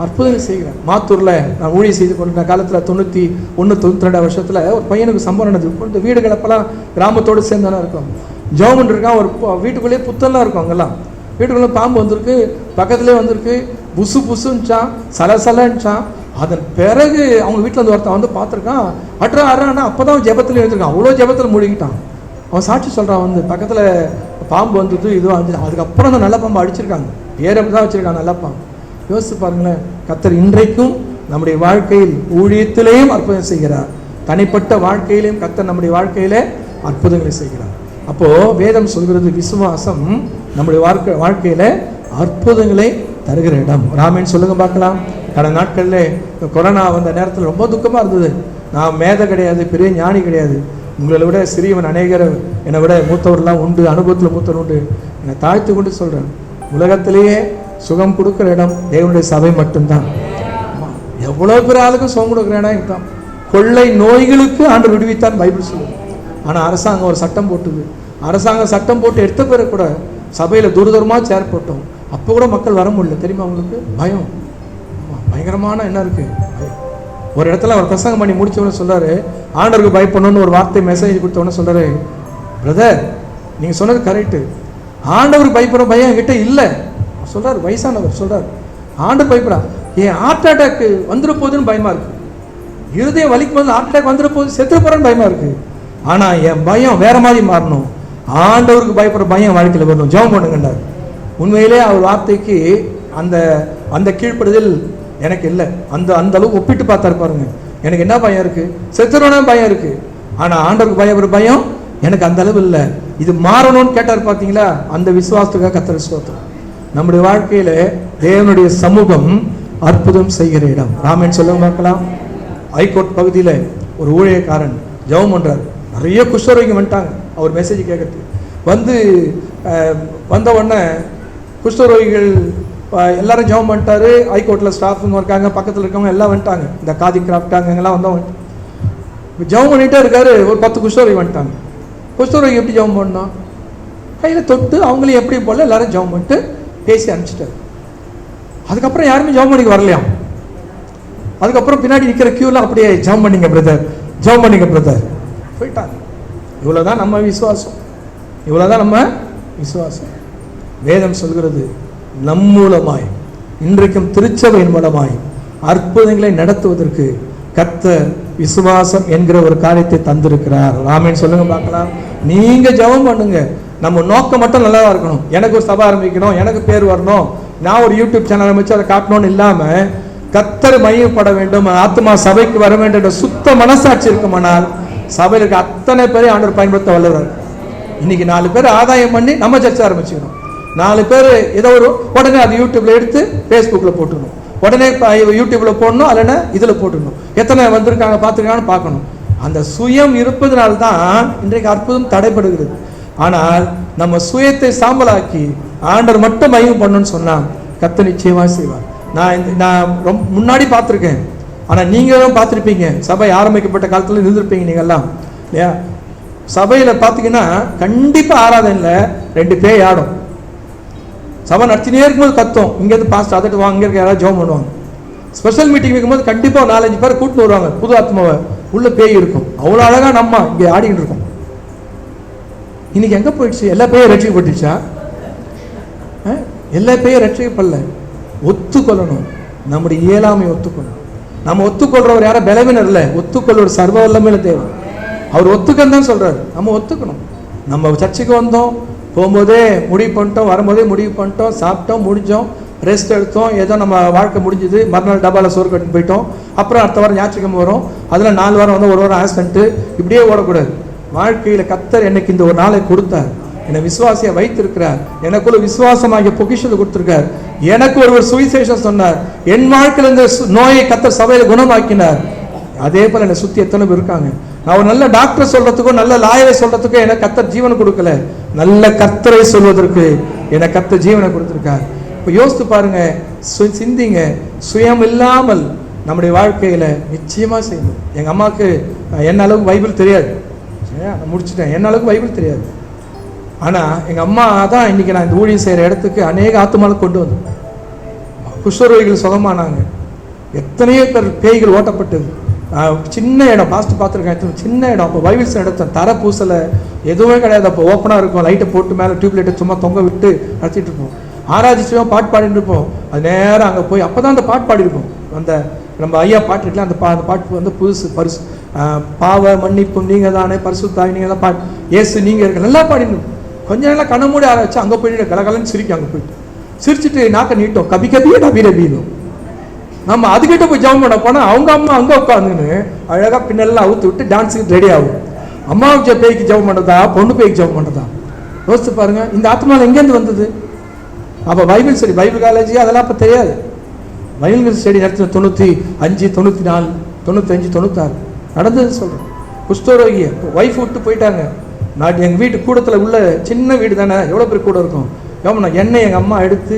அற்புதங்களை செய்கிறார். மாத்தூரில் நான் ஊழியம் செய்து கொண்ட காலத்தில் 91-92 வருஷத்தில் ஒரு பையனுக்கு சம்பவம் நடந்தது. இந்த வீடுகள் அப்பெல்லாம் கிராமத்தோடு சேர்ந்தாலும் இருக்கும். ஜவுமன் இருக்கான், ஒரு வீட்டுக்குள்ளேயே புத்தெல்லாம் இருக்கும். அங்கெல்லாம் வீட்டுக்குள்ளே பாம்பு வந்திருக்கு, பக்கத்துலேயே வந்திருக்கு, புசு புசுன்னுச்சான், சலசலன்னுச்சான். அதன் பிறகு அவங்க வீட்டில் வந்து ஒருத்தன் வந்து பார்த்துருக்கான், அட்றான்னா அப்போ தான் ஜெபத்தில் எழுதிருக்கான். அவ்வளோ ஜெபத்தில் மூழ்கிட்டான். அவன் சாட்சி சொல்கிறான், வந்து பக்கத்தில் பாம்பு வந்தது, இதுவும் வந்து அதுக்கப்புறம் அந்த நல்ல பாம்பு அடிச்சிருக்காங்க, பேரை தான் வச்சுருக்காங்க நல்ல பாம்பு. யோசித்து பாருங்களேன். கர்த்தர் இன்றைக்கும் நம்முடைய வாழ்க்கையில் ஊழியத்திலேயும் அற்புதம் செய்கிறார், தனிப்பட்ட வாழ்க்கையிலையும் கர்த்தர் நம்முடைய வாழ்க்கையிலே அற்புதங்களை செய்கிறார். அப்போது வேதம் சொல்கிறது விசுவாசம் நம்முடைய வாழ்க்கையில் அற்புதங்களை தருகிற இடம். ராமேன்னு சொல்லுங்க பார்க்கலாம். கடந்த நாட்களில் கொரோனா வந்த நேரத்தில் ரொம்ப துக்கமாக இருந்தது. நான் மேதை கிடையாது, பெரிய ஞானி கிடையாது, உங்களை விட சிறியவன் அநேகர் என்னை விட மூத்தவர்லாம் உண்டு, அனுபவத்தில் மூத்தவர் உண்டு. என்னை தாழ்த்து கொண்டு சொல்கிறேன், உலகத்திலேயே சுகம் கொடுக்குற இடம் தேவனுடைய சபை மட்டும்தான். எவ்வளோ பேர் ஆளுக்கும் சுகம் கொடுக்குற இடம் இதுதான். கொள்ளை நோய்களுக்கு ஆண்டு விடுவித்தான் பைபிள் சொல்லுது. ஆனால் அரசாங்கம் ஒரு சட்டம் போட்டுது. அரசாங்கம் சட்டம் போட்டு எடுத்த பிறகு கூட சபையில் தூரதூரமாக சேர் போட்டோம். அப்போ கூட மக்கள் வர முடியல. தெரியுமா உங்களுக்கு? பயம், பயங்கரமான என்ன இருக்குது. ஒரு இடத்துல அவர் பிரசங்கம் பண்ணி முடிச்சவொடனே சொல்கிறாரு, ஆண்டவருக்கு பயப்படணும்னு ஒரு வார்த்தை மெசேஜ் கொடுத்தவொடனே சொல்கிறாரு, பிரதர் நீங்கள் சொன்னது கரெக்டு, ஆண்டவருக்கு பயப்படுற பயம் என்கிட்ட இல்லை சொல்கிறார். வயசானவர் சொல்கிறார், ஆண்டவர் பயப்படா, என் ஹார்ட் அட்டாக் வந்துட போகுதுன்னு பயமாக இருக்குது, இருதயம் வலிக்கும் போது ஹார்ட் அட்டாக் வந்துட போகுது, செத்து போகிறேன்னு பயமாக இருக்குது. ஆனால் என் பயம் வேற மாதிரி மாறணும், ஆண்டவருக்கு பயப்படுற பயம் வாழ்க்கையில் வரணும், ஜெபம் பண்ணுங்கண்டார். உண்மையிலே அவர் வார்த்தைக்கு அந்த அந்த கீழ்ப்படுதல் எனக்கு இல்லை. அந்த அளவுக்கு ஒப்பிட்டு பார்த்தாரு பாருங்க. எனக்கு என்ன பயம் இருக்குது, செத்துறோன்னா பயம் இருக்குது, ஆனால் ஆண்டவருக்கு பயப்படுற பயம் எனக்கு அந்த அளவு இல்லை. இது மாறணும்னு கேட்டார் பார்த்தீங்களா, அந்த விசுவாசத்துக்காக கர்த்தரை ஸ்தோத்திரம். நம்முடைய வாழ்க்கையில தேவனுடைய சமூகம் அற்புதம் செய்கிற இடம். ராமன் சொல்லுங்க பார்க்கலாம். ஹைகோர்ட் பகுதியில் ஒரு ஊழியக்காரன் ஜெபம் பண்றாரு. நிறைய குஷ்டரோகிங்க வந்துட்டாங்க அவர் மெசேஜ் கேட்கறதுக்கு. வந்த உடனே குஷ்டரோகிகள் எல்லாரும் ஜெபம் பண்ணிட்டாரு. ஹைகோர்ட்டில் ஸ்டாஃபுங்க இருக்காங்க, பக்கத்தில் இருக்கவங்க எல்லாம் வந்துட்டாங்க. இந்த காதி கிராஃப்டாங்க எல்லாம் வந்தவங்க ஜெபம் பண்ணிட்டே இருக்காரு. ஒரு 10 குஷ்டரோகி வந்துட்டாங்க. குஷ்டரோகி எப்படி ஜெபம் பண்ணோம், கையில் தொட்டு அவங்களையும் எப்படி போல எல்லாரும் ஜெபம் பண்ணிட்டு பேசி அனுப்பிச்சிட்டாரு. அதுக்கப்புறம் யாருமே ஜெபம் பண்ணிக்க வரலையாம். அதுக்கப்புறம் பின்னாடி நிற்கிற கியூலாம் அப்படியே ஜெபம் பண்ணிங்க பிரதர், ஜெபம் பண்ணிங்க பிரதர் போயிட்டாங்க. இவ்வளோதான் நம்ம விசுவாசம், இவ்வளோதான் நம்ம விசுவாசம். வேதம் சொல்கிறது நம் மூலமாய் இன்றைக்கும் திருச்சபையின் மூலமாய் அற்புதங்களை நடத்துவதற்கு கர்த்தர் விசுவாசம் என்கிற ஒரு காரியத்தை தந்திருக்கிறார். ஆமென் சொல்லுங்க பார்க்கலாம். நீங்க ஜெபம் பண்ணுங்க. நம்ம நோக்கம் மட்டும் நல்லா இருக்கணும். எனக்கு ஒரு சபை ஆரம்பிக்கணும், எனக்கு பேர் வரணும், நான் ஒரு யூடியூப் சேனல் அமைச்சு அதை காட்டணும்னு இல்லாம கர்த்தர் மையப்பட வேண்டும், ஆத்மா சபைக்கு வர வேண்டும் என்ற சுத்த மனசாட்சி இருக்குமானால் சபையில் இருக்க அத்தனை பேரை ஆண்டவர் பயன்படுத்த வல்லவர். இன்னைக்கு 4 பேர் ஆதாயம் பண்ணி நம்ம சர்ச்சை ஆரம்பிச்சுக்கணும். 4 பேர் ஏதோ ஒரு உடனே அது யூடியூப்ல எடுத்து ஃபேஸ்புக்கில் போட்டுக்கணும், உடனே யூடியூப்ல போடணும், அல்லனா இதில் போட்டுக்கணும், எத்தனை வந்திருக்காங்க பார்த்துருக்காங்கன்னு பார்க்கணும். அந்த சுயம் இருப்பதனால்தான் இன்றைக்கு அற்புதம் தடைபடுகிறது. ஆனால் நம்ம சுயத்தை சாம்பலாக்கி ஆண்டவர் மட்டும் மையம் பண்ணணும்னு சொன்னா கர்த்தர் நிச்சயமா செய்வார். நான் ரொம்ப முன்னாடி பார்த்துருக்கேன், ஆனால் நீங்களும் பார்த்துருப்பீங்க. சபை ஆரம்பிக்கப்பட்ட காலத்தில் இருந்திருப்பீங்க நீங்கள்லாம் இல்லையா? சபையில் பார்த்தீங்கன்னா கண்டிப்பாக ஆராதனையில் 2 பேய் ஆடும். சபை நடத்தினே இருக்கும்போது கத்தும், இங்கேருந்து பாஸ்ட் அதட்டு வாங்க, இங்கே இருக்க யாராவது ஜெபம் பண்ணுவாங்க. ஸ்பெஷல் மீட்டிங் வைக்கும்போது கண்டிப்பாக 4-5 பேர் கூட்டிட்டு வருவாங்க, புது ஆத்மாவை, உள்ள பேய் இருக்கும். அவ்வளோ அழகாக நம்ம இங்கே ஆடிக்கிட்டு இருக்கோம். இன்னைக்கு எங்கே போயிடுச்சு? எல்லா பேயும் ரட்சிக்கப்பட்டுச்சா? எல்லா பேயும் ரட்சிக்கப்படல. ஒத்துக்கொள்ளணும், நம்முடைய இயலாமை ஒத்துக்கொள்ளணும். நம்ம ஒத்துக்கொள்றவர் யாரும் பலவீனர் இல்லை, ஒத்துக்கொள்வர் சர்வ வல்லமையுள்ள தேவன். அவர் ஒத்துக்கன்னு தான் சொல்றாரு. நம்ம ஒத்துக்கணும். நம்ம சர்ச்சுக்கு வந்தோம், போகும்போதே முடிவு பண்ணிட்டோம், வரும்போதே முடிவு பண்ணிட்டோம், சாப்பிட்டோம், முடிஞ்சோம், ரெஸ்ட் எடுத்தோம், ஏதோ நம்ம வாழ்க்கை முடிஞ்சுது, மறுநாள் டப்பாவில் சோறு கட்டின்னு போயிட்டோம். அப்புறம் அடுத்த வாரம் ஞாயிற்றுக்கிழமை வரும், அதில் 4 வாரம் வந்து 1 வாரம் ஆக்சிடென்ட்டு, இப்படியே ஓடக்கூடாது. வாழ்க்கையில் கர்த்தர் எனக்கு இந்த ஒரு நாளை கொடுத்தார், என்னை விசுவாசியை வைத்திருக்கிறார், எனக்குள்ள விசுவாசமாகிய பொக்கிஷத்தை கொடுத்திருக்கார். எனக்கு ஒருவர் சுவிசேஷம் சொன்னார், என் வாழ்க்கையில் இந்த நோயை கர்த்தர் சபையில் குணமாக்கினார். அதே போல என்னை சுற்றி எத்தனை பேர் இருக்காங்க. நான் ஒரு நல்ல டாக்டர் சொல்றதுக்கோ நல்ல லாயரை சொல்றதுக்கோ எனக்கு கர்த்தர் ஜீவனை கொடுக்கல, நல்ல கர்த்தரை சொல்வதற்கு எனக்கு கர்த்தர் ஜீவனை கொடுத்திருக்கார். இப்போ யோசித்து பாருங்க, சிந்திங்க. சுயம் இல்லாமல் நம்முடைய வாழ்க்கையில நிச்சயமா செய்யணும். எங்க அம்மாவுக்கு என்ன அளவுக்கு பைபிள் தெரியாது, நான் முடிச்சுட்டேன், என்ன அளவுக்கு பைபிள் தெரியாது. ஆனா எங்க அம்மா தான் இன்னைக்கு நான் இந்த ஊழியம் செய்யற இடத்துக்கு அநேக ஆத்துமாவை கொண்டு வந்தோம். குஷ்டரோகிகள் சுகமானாங்க, எத்தனையோ பேர் பேய்கள் ஓட்டப்பட்டது. சின்ன இடம், பாஸ்ட் பார்த்துருக்கேன், சின்ன இடம். அப்போ பைபிள்ஸ் எடுத்தேன், தர பூசலை எதுவுமே கிடையாது. அப்போ ஓப்பனாக இருக்கும், லைட்டை போட்டு மேலே டியூப் லைட்டை சும்மா தொங்க விட்டு நடத்திட்டு இருப்போம். ஆராய்ச்சியும் பாட்டு பாடிட்டு இருப்போம். அது நேரம் அங்கே போய் அப்போ தான் அந்த பாட்டு பாடிருப்போம். அந்த நம்ம ஐயா பாட்டு இருக்குல்ல, அந்த பாட்டு வந்து புதுசு பரிசு பாவ மன்னிப்பும் நீங்கள் தானே, பரிசுத்தாய் நீங்கள் தான், பாட்டு ஏசு நீங்கள் இருக்க நல்லா பாடினோம். கொஞ்ச நேரம் கண்ண மூடி ஆராய்ச்சி அங்கே போயிட்டு கலகலன்னு சிரிக்கும். அங்கே போயிட்டு சிரிச்சுட்டு நாக்க நீட்டோம், கபி கபியே நபி நபினும். நம்ம அதுக்கிட்ட போய் ஜெபம் பண்ண போனால் அவங்க அம்மா அங்கே உட்காந்துன்னு அழகாக பின்னெல்லாம் அவுத்து விட்டு டான்ஸுக்கு ரெடி ஆகும். அம்மாவுக்கு பேய்க்கு ஜெபம் பண்ணுறதா, பொண்ணு பேய்க்கு ஜெபம் பண்ணுறதா? யோசிச்சு பாருங்க, இந்த ஆத்மாவில் எங்கேருந்து வந்தது? அப்போ பைபிள் ஸ்டடி, பைபிள் காலேஜ் அதெல்லாம் அப்போ தெரியாது. பைபிள் ஸ்டடி நடத்தின 95, 94, 95, 96 நடந்தது சொல்கிறேன். குஷ்டரோகிய ஒய்ஃப் விட்டு போயிட்டாங்க. நான் எங்கள் வீட்டு கூடத்தில் உள்ள சின்ன வீடு தானே, எவ்வளோ பேர் கூட இருக்கும். எவ்வளோ எண்ணெய் எங்கள் அம்மா எடுத்து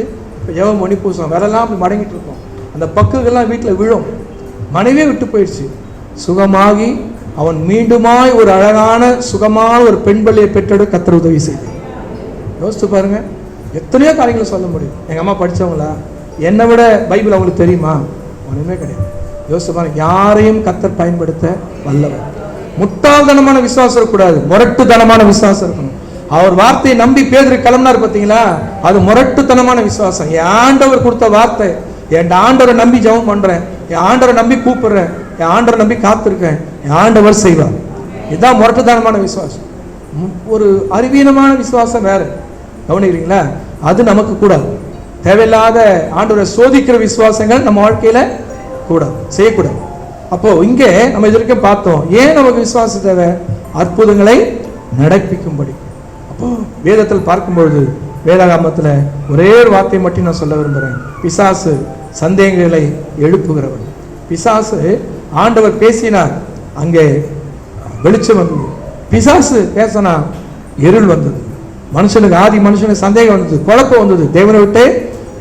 எவன் மணி பூசம் வேறெல்லாம் அப்படி மடங்கிட்டு இருக்கோம். அந்த பக்குகள்லாம் வீட்டில் விழும். மனைவியே விட்டு போயிடுச்சு. சுகமாகி அவன் மீண்டுமாய் ஒரு அழகான சுகமான ஒரு பெண் பிள்ளையை பெற்றெடுக்க கர்த்தர் உதவி செய்து. யோசித்து பாருங்க, எத்தனையோ காரியங்களை சொல்ல முடியும். எங்கள் அம்மா படித்தவங்களா? என்னை விட பைபிள் அவங்களுக்கு தெரியுமா? ஒன்றுமே கிடையாது. யோசித்து பாருங்க, யாரையும் கர்த்தர் பயன்படுத்த வல்லவர். முட்டாள்தனமான விசுவாசம் இருக்கக்கூடாது, முரட்டுத்தனமான விசுவாசம் இருக்கணும். அவர் வார்த்தையை நம்பி பேதுரு கிளம்பினார் பார்த்தீங்களா, அது முரட்டுத்தனமான விசுவாசம். என் ஆண்டவர் கொடுத்த வார்த்தை, என் ஆண்டவரை நம்பி ஜெபம் பண்றேன், என் ஆண்டவரை நம்பி கூப்பிடுறேன், என் ஆண்டவரை நம்பி காத்திருக்கேன், என் ஆண்டவர் செய்வார். இதுதான் முரட்டுத்தனமான விசுவாசம். ஒரு அறிவீனமான விசுவாசம் வேற, கவனிக்கிறீங்களா? அது நமக்கு கூடாது. தேவையில்லாத ஆண்டவரை சோதிக்கிற விசுவாசங்கள் நம்ம வாழ்க்கையில கூடாது, செய்யக்கூடாது. அப்போ இங்கே நம்ம இது வரைக்கும் பார்த்தோம், ஏன் நமக்கு விசுவாசம் தேவை? அற்புதங்களை நடப்பிக்கும்படி. அப்போ வேதத்தில் பார்க்கும்பொழுது வேதாகமத்தில் ஒரே ஒரு வார்த்தை மட்டும் நான் சொல்ல விரும்புகிறேன். பிசாசு சந்தேகங்களை எழுப்புகிறவன். பிசாசு ஆண்டவர் பேசினார், அங்கே வெளிச்சம் வந்தது. பிசாசு பேசினா இருள் வந்தது. மனுஷனுக்கு சந்தேகம் வந்தது, குழப்பம் வந்தது. தேவனை விட்டே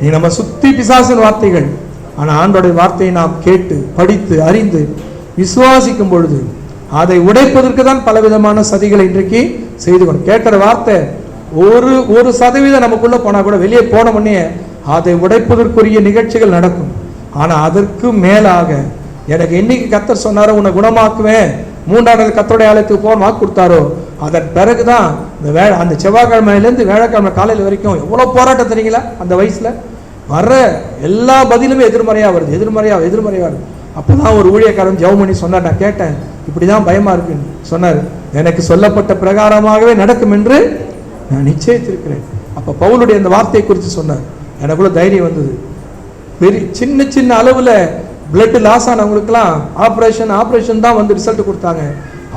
நீ நம்ம சுத்தி பிசாசின் வார்த்தைகள். ஆனால் ஆண்டோடைய வார்த்தையை நாம் கேட்டு படித்து அறிந்து விசுவாசிக்கும் பொழுது அதை உடைப்பதற்கு தான் பலவிதமான சதிகளை இன்றைக்கு செய்து கொண்டு கேட்கிற வார்த்தை ஒரு சதவீதம் நமக்குள்ள போனா கூட வெளியே போன உடனே அதை உடைப்பதற்குரிய நிகழ்ச்சிகள் நடக்கும். ஆனா அதற்கு மேலாக எனக்கு என்னைக்கு கர்த்தர் சொன்னாரோ உன்னை குணமாக்குவேன், 3ஆம் நாள் கர்த்தருடைய ஆலயத்துக்கு போன வாக்கு கொடுத்தாரோ அதன் பிறகுதான் அந்த செவ்வாய்க்கிழமையிலேருந்து வியாழக்கிழமை காலையில் வரைக்கும் எவ்வளோ போராட்டம் தெரியுங்களா? அந்த வயசுல வர்ற எல்லா பதிலுமே எதிர்மறையா வருது, எதிர்மறையா வருது. அப்போதான் ஒரு ஊழியக்காரன் ஜெபம் பண்ணி சொன்னார். நான் கேட்டேன், இப்படிதான் பயமா இருக்குன்னு சொன்னார். எனக்கு சொல்லப்பட்ட பிரகாரமாகவே நடக்கும் என்று நான் நிச்சயித்திருக்கிறேன். அப்ப பவுலுடைய அந்த வார்த்தையை குறித்து சொன்னார். எனக்குள்ள தைரியம் வந்தது. பெரிய சின்ன அளவுல பிளட் லாஸ் ஆனவங்களுக்குலாம் ஆப்ரேஷன் தான் வந்து ரிசல்ட் கொடுத்தாங்க.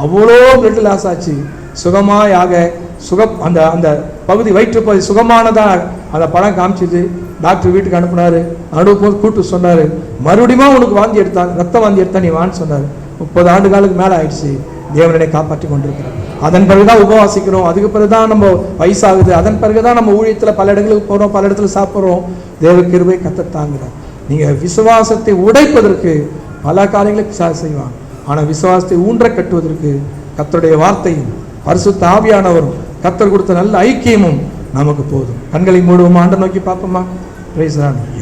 அவ்வளோ பிளட் லாஸ் ஆச்சு. சுகமாயாக அந்த அந்த பகுதி வயிற்றுப்பகுதி சுகமானதா அந்த படம் காமிச்சிது. டாக்டர் வீட்டுக்கு அனுப்புனாரு. அனுப்பும்போது கூப்பிட்டு சொன்னாரு, மறுபடியும் உனக்கு ரத்த வாந்தி எடுத்தா நீ வான்னு சொன்னாரு. 30 ஆண்டு காலுக்கு மேல ஆயிடுச்சு. தேவனை காப்பாற்றி கொண்டிருக்கிறார். அதன் பிறகுதான் உபவாசிக்கிறோம். அதுக்கு பிறகுதான் நம்ம வயசாகுது. அதன் பிறகுதான் நம்ம ஊழியத்துல பல இடங்களுக்கு போறோம், பல இடத்துல சாப்பிட்றோம். தேவ கிருபை கர்த்தர் தாங்குறார். நீங்க விசுவாசத்தை உடைப்பதற்கு பல காரியங்களை பிசாசு செய்வாங்க. ஆனா விசுவாசத்தை ஊன்ற கட்டுவதற்கு கர்த்தருடைய வார்த்தையும் பரிசுத்த ஆவியானவரும் கர்த்தர் கொடுத்த நல்ல ஐக்கியமும் நமக்கு போதும். கண்களை மூடுவோமா? ஆண்டை நோக்கி பார்ப்போமா? Praise the Lord.